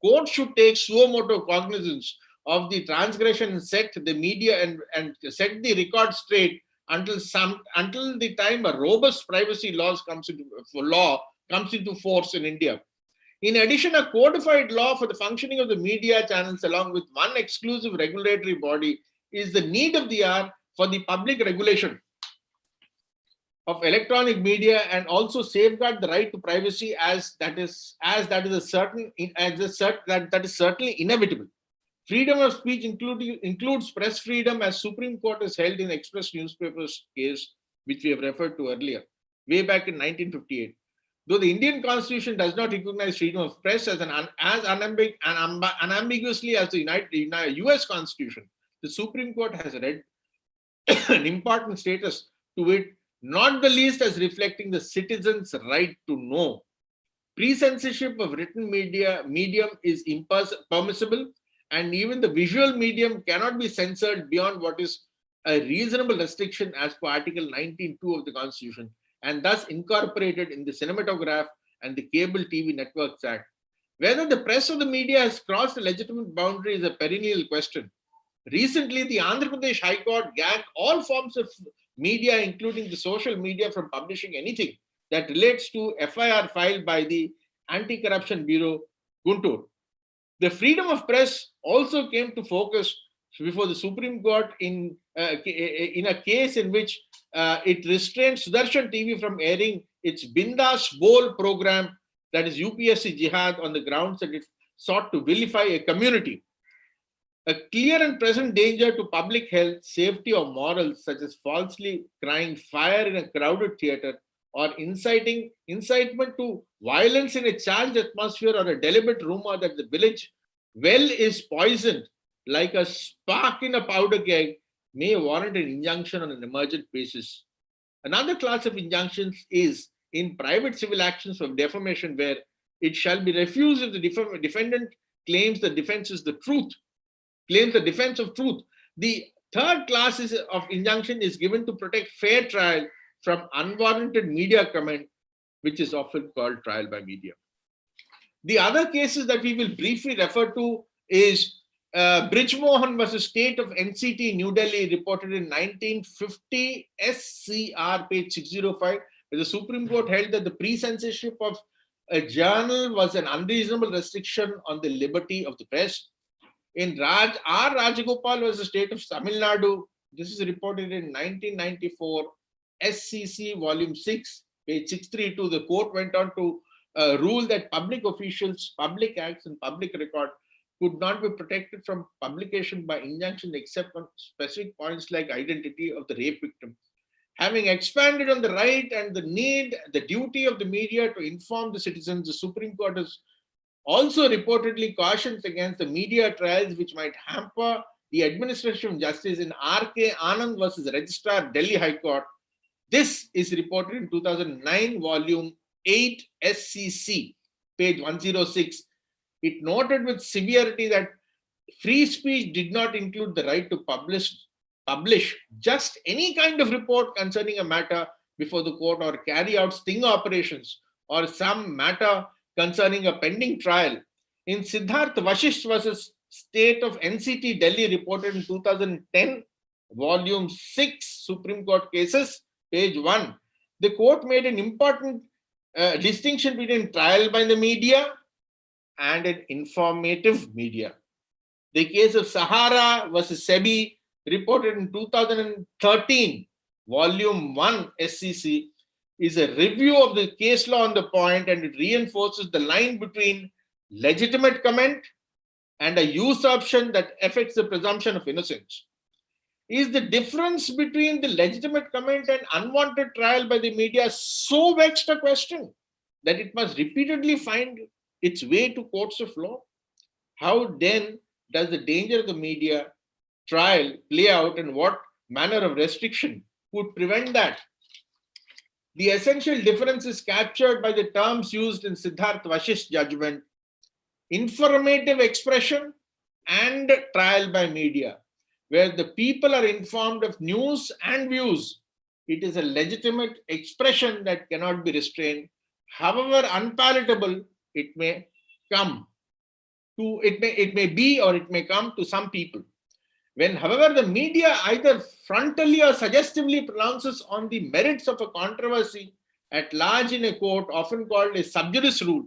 courts should take suo motu cognizance of the transgression and set the media and set the record straight until the time a robust privacy law comes into force in India. In addition, a codified law for the functioning of the media channels, along with one exclusive regulatory body, is the need of the hour for the public regulation of electronic media and also safeguard the right to privacy as that is certainly inevitable. Freedom of speech includes press freedom, as Supreme Court has held in Express newspapers case, which we have referred to earlier, way back in 1958. Though the Indian Constitution does not recognize freedom of press as unambiguously as the US Constitution, the Supreme Court has read an important status to it, not the least as reflecting the citizens' right to know. Pre-censorship of written medium is impermissible, and even the visual medium cannot be censored beyond what is a reasonable restriction as per Article 19(2) of the Constitution, and thus incorporated in the Cinematograph and the Cable TV Networks Act. Whether the press or the media has crossed a legitimate boundary is a perennial question. Recently, the Andhra Pradesh High Court gagged all forms of media, including the social media, from publishing anything that relates to FIR filed by the Anti-Corruption Bureau, Guntur. The freedom of press also came to focus before the Supreme Court in a case in which it restrained Sudarshan TV from airing its Bindas Bol program, that is UPSC Jihad, on the grounds that it sought to vilify a community. A clear and present danger to public health, safety, or morals, such as falsely crying fire in a crowded theatre, or incitement to violence in a charged atmosphere, or a deliberate rumor that the village well is poisoned like a spark in a powder keg, may warrant an injunction on an emergent basis. Another class of injunctions is in private civil actions of defamation, where it shall be refused if the defendant claims the defense of truth. The third class of injunction is given to protect fair trial from unwarranted media comment, which is often called trial by media. The other cases that we will briefly refer to is Brijmohan versus State of NCT, New Delhi, reported in 1950, SCR, page 605, where the Supreme Court held that the pre-censorship of a journal was an unreasonable restriction on the liberty of the press. In R. Rajagopal versus State of Tamil Nadu, this is reported in 1994, SCC, volume 6, page 632, the court went on to rule that public officials, public acts, and public record could not be protected from publication by injunction except on specific points like identity of the rape victim. Having expanded on the right and the duty of the media to inform the citizens, the Supreme Court has also reportedly cautioned against the media trials which might hamper the administration of justice in R.K. Anand versus Registrar, Delhi High Court. This is reported in 2009, volume 8, SCC, page 106. It noted with severity that free speech did not include the right to publish just any kind of report concerning a matter before the court, or carry out sting operations, or some matter concerning a pending trial. In Siddharth Vashisht versus State of NCT, Delhi, reported in 2010, volume 6, Supreme Court cases, page 1, the court made an important distinction between trial by the media and an informative media. The case of Sahara versus SEBI, reported in 2013, volume 1, SCC, is a review of the case law on the point, and it reinforces the line between legitimate comment and a usurpation that affects the presumption of innocence. Is the difference between the legitimate comment and unwanted trial by the media so vexed a question that it must repeatedly find its way to courts of law? How then does the danger of the media trial play out, and what manner of restriction would prevent that? The essential difference is captured by the terms used in Siddharth Vashisht's judgment. informative expression and trial by media, where the people are informed of news and views. It is a legitimate expression that cannot be restrained. However unpalatable it may come to, it may be or it may come to some people. When, however, the media either frontally or suggestively pronounces on the merits of a controversy at large in a court, often called a sub judice rule,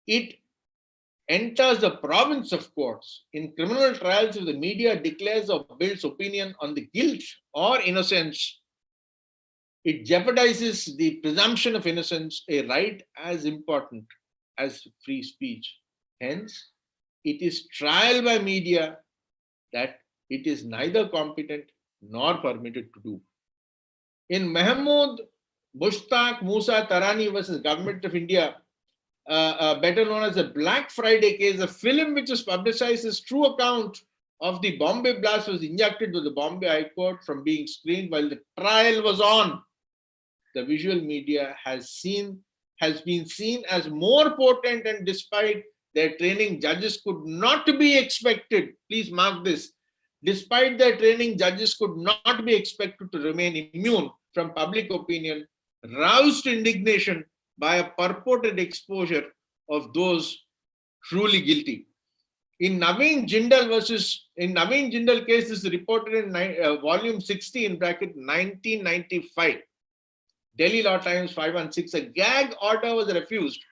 it enters the province of courts. In criminal trials, if the media declares or builds opinion on the guilt or innocence, it jeopardizes the presumption of innocence, a right as important as free speech. Hence, it is trial by media that it is neither competent nor permitted to do. In Mahmood Mushtaq Musa Tarani versus Government of India, better known as the Black Friday case, a film which was publicized as true account of the Bombay blast was injected to the Bombay High Court from being screened while the trial was on. The visual media has been seen as more potent, and despite their training, judges could not be expected. Please mark this. Despite their training, judges could not be expected to remain immune from public opinion, roused indignation by a purported exposure of those truly guilty. In Naveen Jindal case, this is reported in volume 60 in bracket 1995. Delhi Law Times 516. A gag order was refused,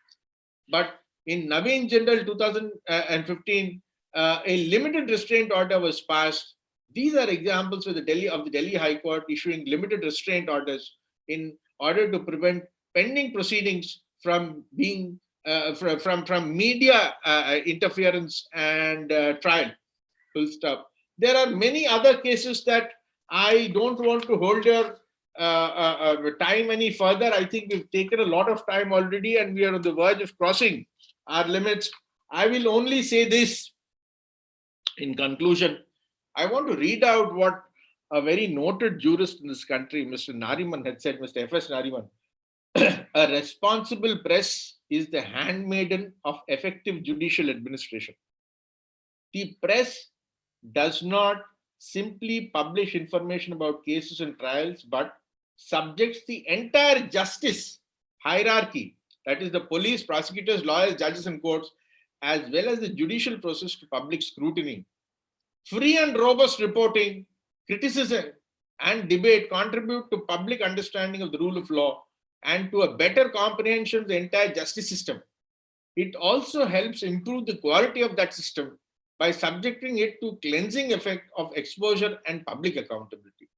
but in Naveen Jindal 2015, a limited restraint order was passed. These are examples of the Delhi High Court issuing limited restraint orders in order to prevent pending proceedings from being from media interference and trial. Full stop. There are many other cases that I don't want to hold your time any further. I think we've taken a lot of time already, and we are on the verge of crossing our limits. I will only say this in conclusion. I want to read out what a very noted jurist in this country, Mr. Nariman, had said, Mr. F.S. Nariman. A responsible press is the handmaiden of effective judicial administration. The press does not simply publish information about cases and trials, but subjects the entire justice hierarchy, that is the police, prosecutors, lawyers, judges, and courts, as well as the judicial process, to public scrutiny. Free and robust reporting, criticism, and debate contribute to public understanding of the rule of law and to a better comprehension of the entire justice system. It also helps improve the quality of that system by subjecting it to cleansing effect of exposure and public accountability.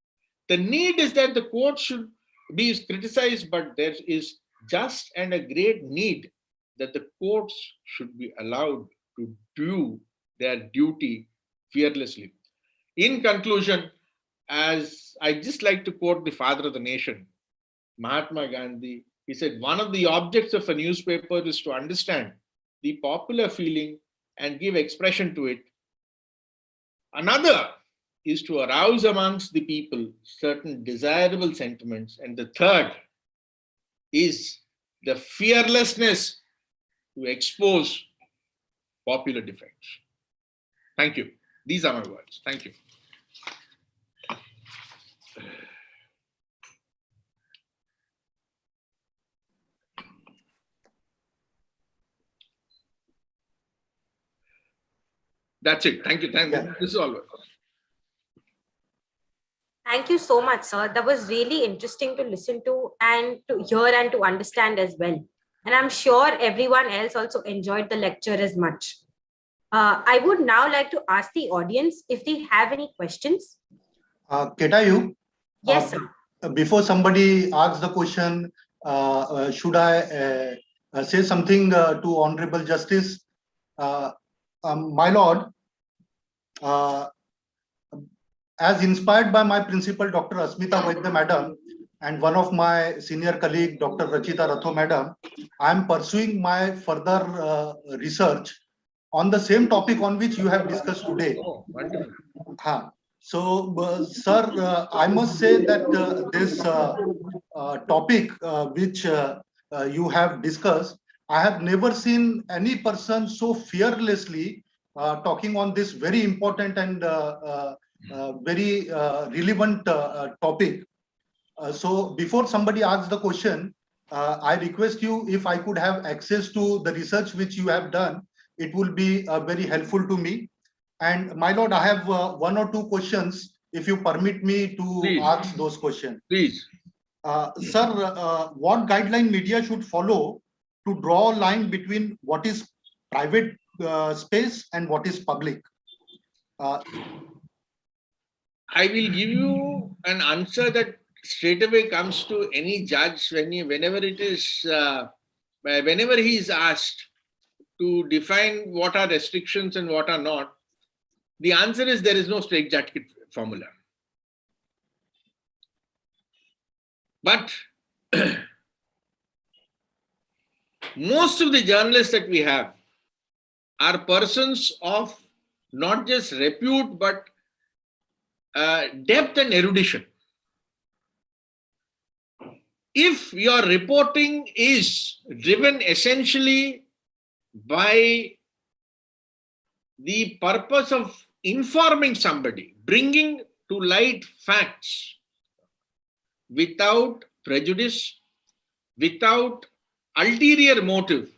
The need is that the court should be criticized, but there is just and a great need that the courts should be allowed to do their duty fearlessly. In conclusion, as I just like to quote the father of the nation, Mahatma Gandhi, he said, one of the objects of a newspaper is to understand the popular feeling and give expression to it. Another is to arouse amongst the people certain desirable sentiments. And the third is the fearlessness to expose popular defects. Thank you. These are my words. Thank you. That's it. Thank you. Thank you. This is all. Thank you so much, sir. That was really interesting to listen to and to hear and to understand as well. And I'm sure everyone else also enjoyed the lecture as much. I would now like to ask the audience if they have any questions. Ketayu? Yes, sir. Before somebody asks the question, should I say something to Honorable Justice? My Lord, as inspired by my principal, Dr. Asmita Vaidya Madam, and one of my senior colleague, Dr. Rachita Ratho Madam, I am pursuing my further research on the same topic on which you have discussed today. Oh, wonderful. So, sir, I must say that this topic which you have discussed, I have never seen any person so fearlessly talking on this very important and very relevant topic. So before somebody asks the question, I request you, if I could have access to the research which you have done, it will be very helpful to me. And my lord, I have one or two questions, if you permit me to Please. ask those questions. Please. Sir, what guideline media should follow to draw a line between what is private space and what is public? I will give you an answer that straight away comes to any judge whenever he is asked to define what are restrictions and what are not. The answer is there is no straitjacket formula. But most of the journalists that we have are persons of not just repute, but depth and erudition. If your reporting is driven essentially by the purpose of informing somebody, bringing to light facts without prejudice, without ulterior motive,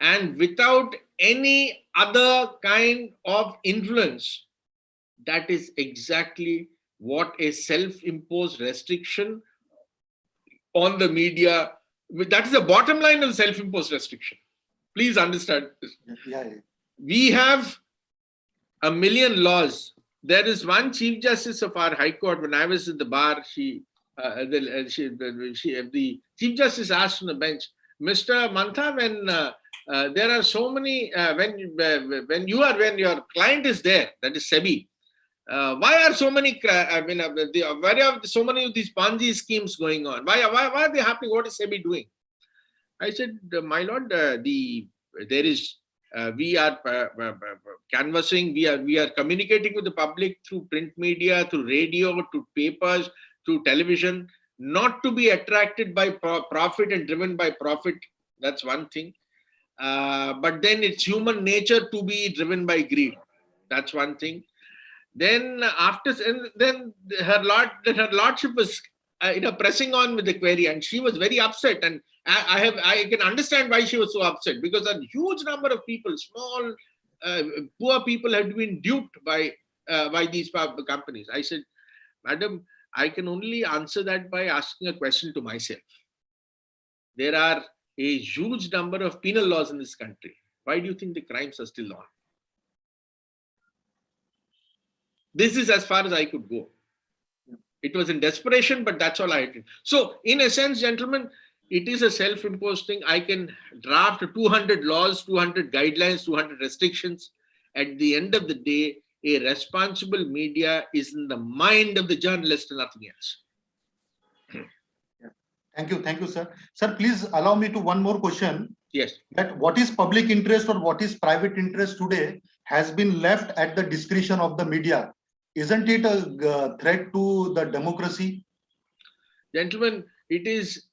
and without any other kind of influence, that is exactly what a self-imposed restriction on the media, that is the bottom line of self-imposed restriction. Please understand this. Yeah. We have a million laws. There is one Chief Justice of our High Court. When I was at the bar, the Chief Justice asked on the bench, Mr. Mantha, when there are so many, when your client is there, that is SEBI, why are so many, why are so many of these Ponzi schemes going on? Why are they happening? What is SEBI doing? I said, my lord, we are canvassing, we are communicating with the public through print media, through radio, to papers, through television, not to be attracted by profit and driven by profit. That's one thing. But then it's human nature to be driven by greed. That's one thing. Then then her lordship was pressing on with the query, and she was very upset. And I can understand why she was so upset, because a huge number of people, small, poor people, had been duped by these companies. I said, Madam, I can only answer that by asking a question to myself. There are a huge number of penal laws in this country. Why do you think the crimes are still on? This is as far as I could go. It was in desperation, but that's all I did. So, in a sense, gentlemen, it is a self-imposed thing. I can draft 200 laws, 200 guidelines, 200 restrictions. At the end of the day, a responsible media is in the mind of the journalist and nothing else. Thank you, sir. Sir, please allow me to one more question. Yes. That what is public interest or what is private interest today has been left at the discretion of the media. Isn't it a threat to the democracy? Gentlemen, it is,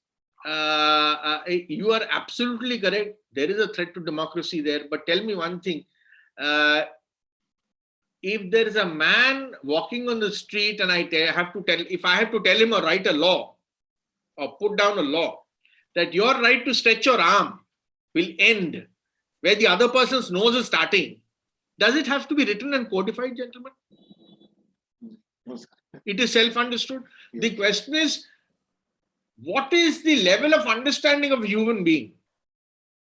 you are absolutely correct. There is a threat to democracy there. But tell me one thing. If there is a man walking on the street and if I have to tell him or write a law or put down a law that your right to stretch your arm will end where the other person's nose is starting, does it have to be written and codified, gentlemen? It is self-understood. Yes. The question is, what is the level of understanding of a human being?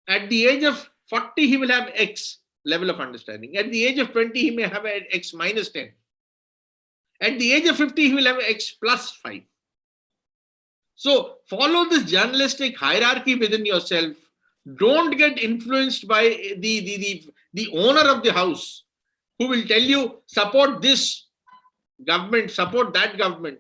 At the age of 40, he will have X level of understanding. At the age of 20, he may have an X minus 10. At the age of 50, he will have X plus 5. So follow this journalistic hierarchy within yourself. Don't get influenced by the owner of the house who will tell you, support this government, support that government.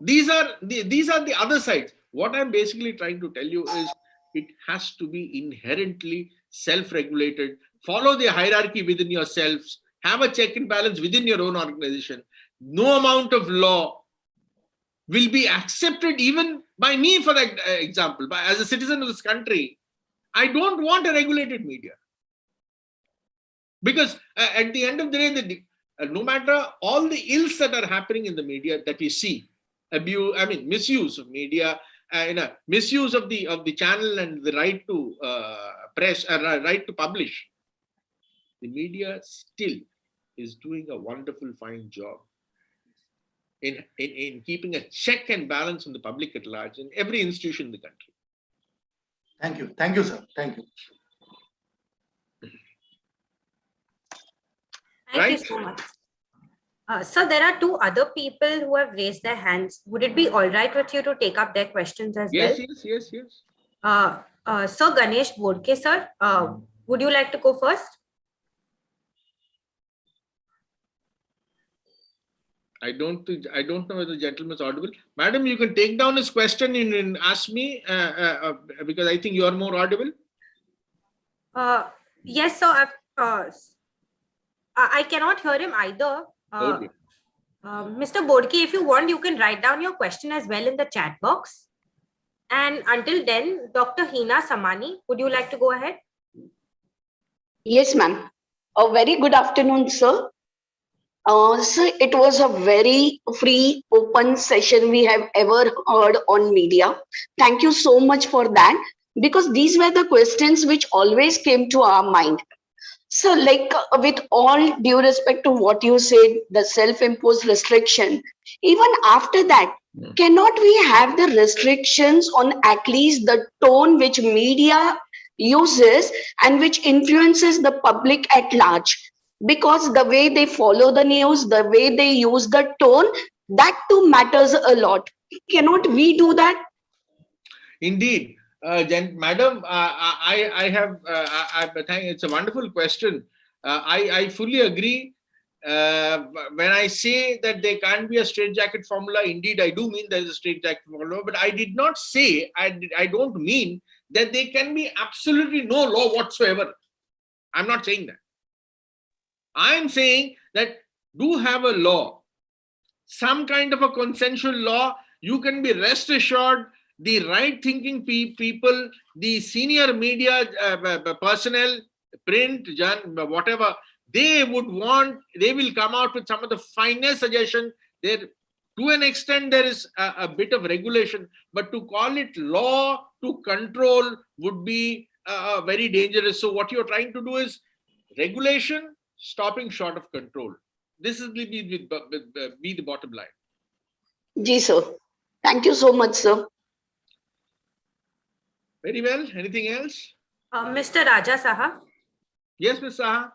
These are the other sides. What I'm basically trying to tell you is it has to be inherently self-regulated. Follow the hierarchy within yourselves. Have a check and balance within your own organization. No amount of law will be accepted even by me, for that example. As a citizen of this country, I don't want a regulated media. Because at the end of the day, no matter all the ills that are happening in the media that we see, misuse of media, misuse of the channel and the right to press, right to publish, the media still is doing a wonderful, fine job in keeping a check and balance on the public at large in every institution in the country. Thank you. Thank you, sir. Thank you. Thank you so much. So there are two other people who have raised their hands. Would it be all right with you to take up their questions as well? Yes. Sir Ganesh Bodke, sir, would you like to go first? I don't know whether the gentleman is audible. Madam, you can take down his question and ask me because I think you are more audible. Yes, sir. I cannot hear him either. Okay. Mr. Bodke, if you want, you can write down your question as well in the chat box. And until then, Dr. Hina Samani, would you like to go ahead? Yes, ma'am. A very good afternoon, sir. Sir, it was a very free, open session we have ever heard on media. Thank you so much for that, because these were the questions which always came to our mind. So, with all due respect to what you said, the self-imposed restriction, even after that, cannot we have the restrictions on at least the tone which media uses and which influences the public at large? Because the way they follow the news, the way they use the tone, that too matters a lot. Cannot we do that? Indeed. Madam, it's a wonderful question. I fully agree. When I say that there can't be a straitjacket formula, indeed, I do mean there is a straitjacket formula, but I did not say, I don't mean that there can be absolutely no law whatsoever. I'm not saying that. I'm saying that do have a law, some kind of a consensual law. You can be rest assured the right thinking people, the senior media personnel, print, whatever, they will come out with some of the finest suggestions. There, to an extent, there is a bit of regulation, but to call it law to control would be very dangerous. So what you're trying to do is regulation stopping short of control. This is be the bottom line. Ji, sir. Thank you so much, sir. Very well. Anything else? Mr. Raja Saha. Yes, Ms. Saha.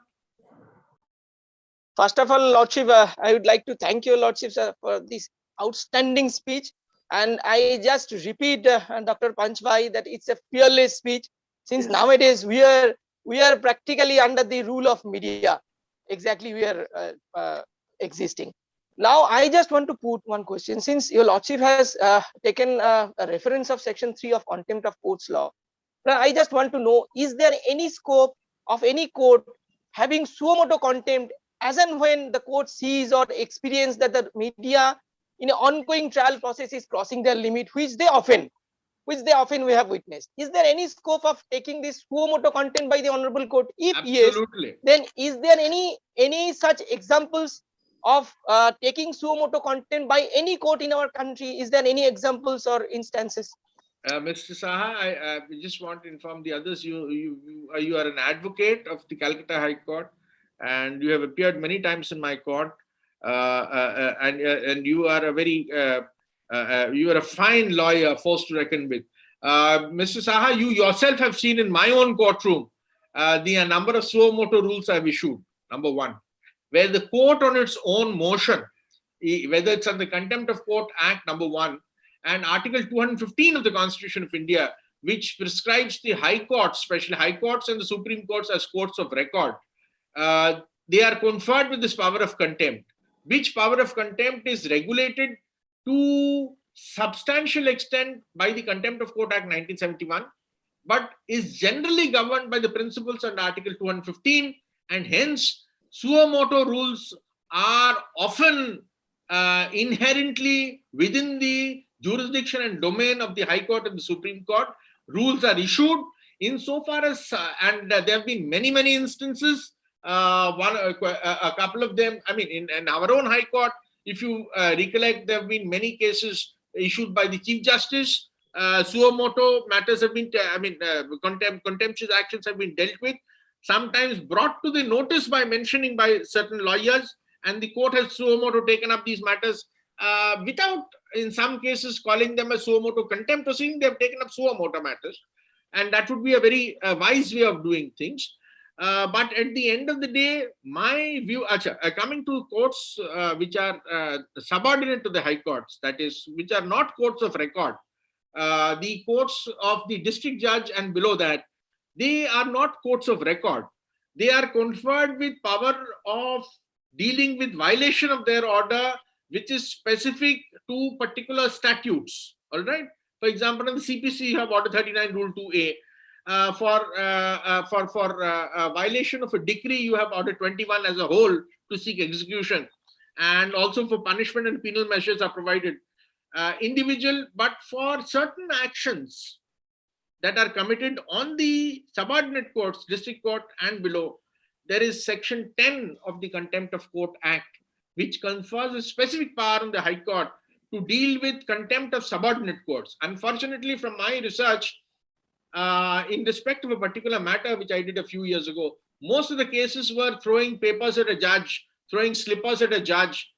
First of all, Lordship, I would like to thank you, Lordship, sir, for this outstanding speech. And I just repeat, Dr. Panchbhai, that it's a fearless speech. Since nowadays we are practically under the rule of media. Exactly, we are existing. Now, I just want to put one question. Since your Lordship has taken a reference of Section 3 of Contempt of Courts law, I just want to know, is there any scope of any court having suo motu contempt as and when the court sees or experience that the media in an ongoing trial process is crossing their limit, which they often we have witnessed? Is there any scope of taking this suo motu contempt by the Honorable Court? If Absolutely. Yes, then is there any such examples of taking suo motu contempt by any court in our country? Is there any examples or instances? Mr. Saha, I just want to inform the others. You are an advocate of the Calcutta High Court, and you have appeared many times in my court. And you are a very you are a fine lawyer, force to reckon with. Mr. Saha, you yourself have seen in my own courtroom the number of suo motu rules I've issued. Number one, where the court on its own motion, whether it's on the Contempt of Court Act, number one, and Article 215 of the Constitution of India, which prescribes the high courts, especially high courts and the Supreme Courts, as courts of record, they are conferred with this power of contempt, which power of contempt is regulated to substantial extent by the Contempt of Court Act 1971, but is generally governed by the principles under Article 215, and hence suo motu rules are often inherently within the jurisdiction and domain of the High Court and the Supreme Court. Rules are issued insofar as, and there have been many instances. A couple of them, I mean, in our own High Court, if you recollect, there have been many cases issued by the Chief Justice. Suo moto matters have been, contemptuous actions have been dealt with, sometimes brought to the notice by mentioning by certain lawyers, and the court has suo moto taken up these matters without, in some cases, calling them a suo moto contempt proceeding. They have taken up suo moto matters, and that would be a very wise way of doing things. But at the end of the day, my view, coming to courts which are subordinate to the high courts, that is, which are not courts of record, the courts of the district judge and below that, they are not courts of record. They are conferred with power of dealing with violation of their order, which is specific to particular statutes. All right. For example, in the CPC, you have Order 39, Rule 2A. For violation of a decree, you have Order 21 as a whole to seek execution, and also for punishment and penal measures are provided. Individual, but for certain actions that are committed on the subordinate courts, district court and below, there is Section 10 of the Contempt of Court Act, which confers a specific power on the High Court to deal with contempt of subordinate courts. Unfortunately, from my research, in respect of a particular matter which I did a few years ago, most of the cases were throwing papers at a judge, throwing slippers at a judge.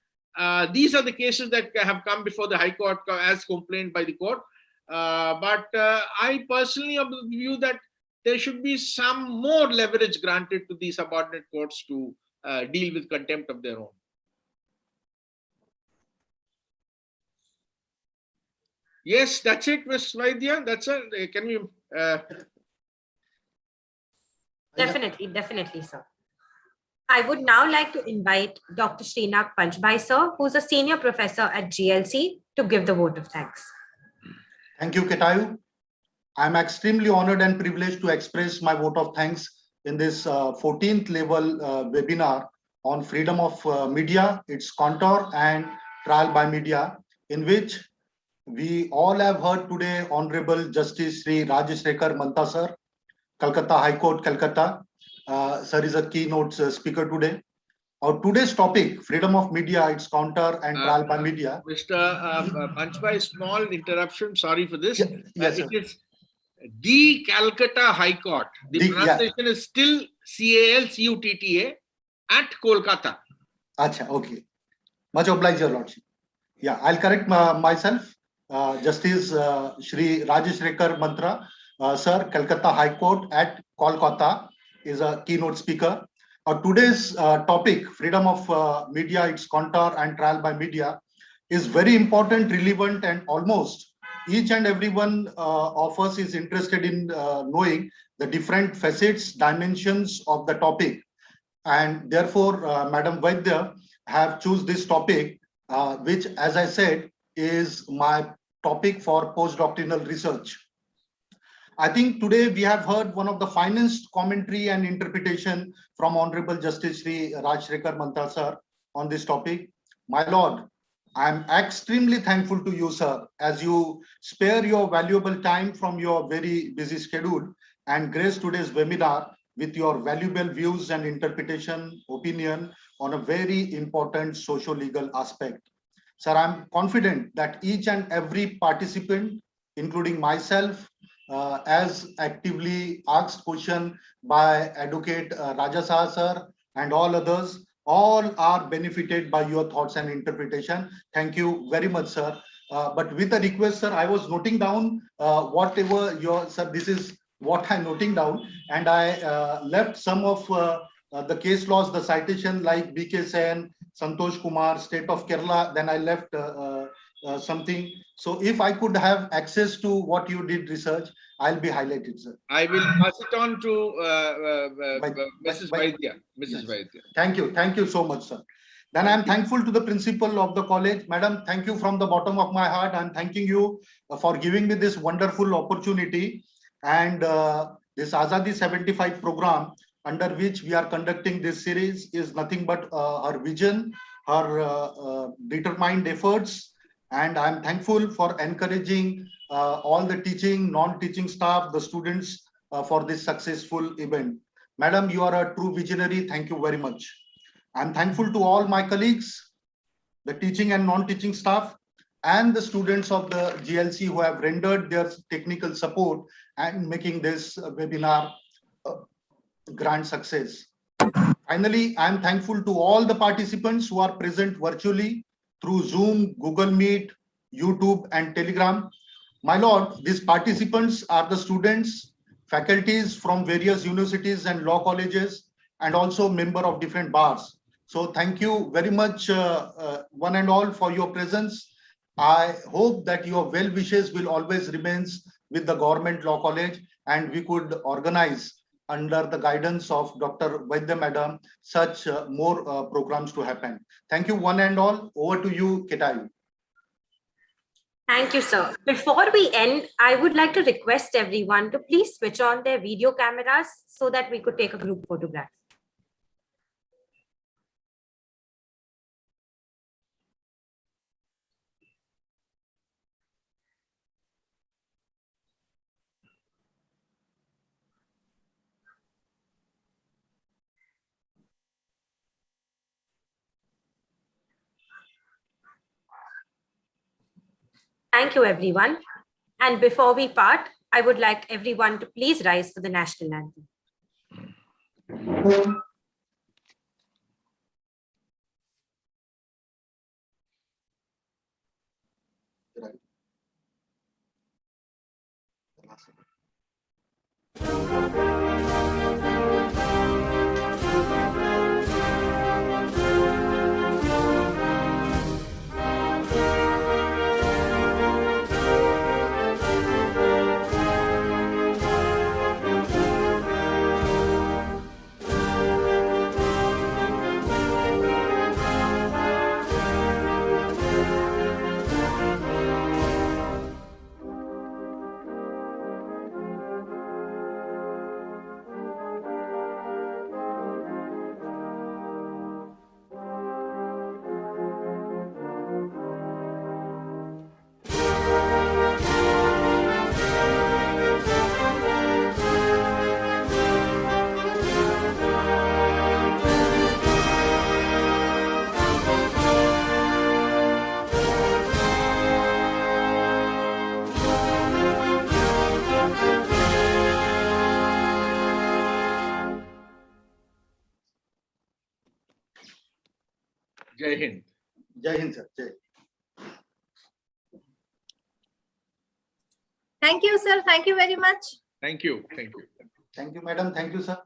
These are the cases that have come before the High Court as complained by the court. But I personally have the view that there should be some more leverage granted to the subordinate courts to deal with contempt of their own. Yes, that's it, Ms. Vaidya. That's it. Can we? Definitely, sir. I would now like to invite Dr. Srinath Panchbhai, sir, who's a senior professor at GLC, to give the vote of thanks. Thank you, Ketayu. I'm extremely honored and privileged to express my vote of thanks in this 14th level webinar on freedom of media, its contour and trial by media, in which we all have heard today Honorable Justice Sri Rajesh Rekhar Manta sir, Calcutta High Court, Calcutta. Sir is a keynote speaker today. Our today's topic, freedom of media, its counter and trial by media. Mr. Panchbhai, small interruption. Sorry for this. Yes, it is the Calcutta High Court. The pronunciation is still CALCUTTA at Kolkata. Acha, okay. Much obliged, Your Lordship. Yeah, I'll correct myself. Justice Shri Rajesh Rekhar Mantra, sir, Calcutta High Court at Kolkata, is a keynote speaker. Today's topic, freedom of media, its contour and trial by media, is very important, relevant, and almost each and every one of us is interested in knowing the different facets, dimensions of the topic. And therefore, Madam Vaidya have choose this topic, which, as I said, is my topic for postdoctoral research. I think today we have heard one of the finest commentary and interpretation from Honorable Justice Sri Raj Rekhar Manta sir on this topic. My Lord, I am extremely thankful to you, sir, as you spare your valuable time from your very busy schedule and grace today's webinar with your valuable views and interpretation, opinion on a very important socio-legal aspect. Sir, I'm confident that each and every participant, including myself, as actively asked question by Advocate Raja Saha sir and all others, all are benefited by your thoughts and interpretation. Thank you very much, sir. But with a request, sir, I was noting down whatever your, sir, this is what I'm noting down, and I left some of the case laws, the citation like BK Sen, Santosh Kumar, State of Kerala, then I left something. So if I could have access to what you did research, I'll be highlighted, sir. I will pass it on to Mrs. Vaidya. Mrs. Vaidya. Thank you so much, sir. Then I'm thankful to the principal of the college. Madam, thank you from the bottom of my heart. I'm thanking you for giving me this wonderful opportunity. And this Azadi 75 program, under which we are conducting this series, is nothing but her vision, her determined efforts, and I'm thankful for encouraging all the teaching, non-teaching staff, the students for this successful event. Madam, you are a true visionary. Thank you very much. I'm thankful to all my colleagues, the teaching and non-teaching staff, and the students of the GLC who have rendered their technical support and making this webinar a grand success. Finally, I am thankful to all the participants who are present virtually through Zoom, Google Meet, YouTube, and Telegram. My lord, these participants are the students, faculties from various universities and law colleges, and also member of different bars. So thank you very much, one and all, for your presence. I hope that your well wishes will always remain with the Government Law College, and we could organize under the guidance of Dr. Vaidya Madam such more programs to happen. Thank you, one and all. Over to you, Ketayu. Thank you, sir. Before we end, I would like to request everyone to please switch on their video cameras so that we could take a group photograph. Thank you, everyone. And before we part, I would like everyone to please rise for the national anthem. Jai Hind. Jai Hind, sir. Jai. Thank you, sir. Thank you very much. Thank you. Thank you. Thank you, madam. Thank you, sir.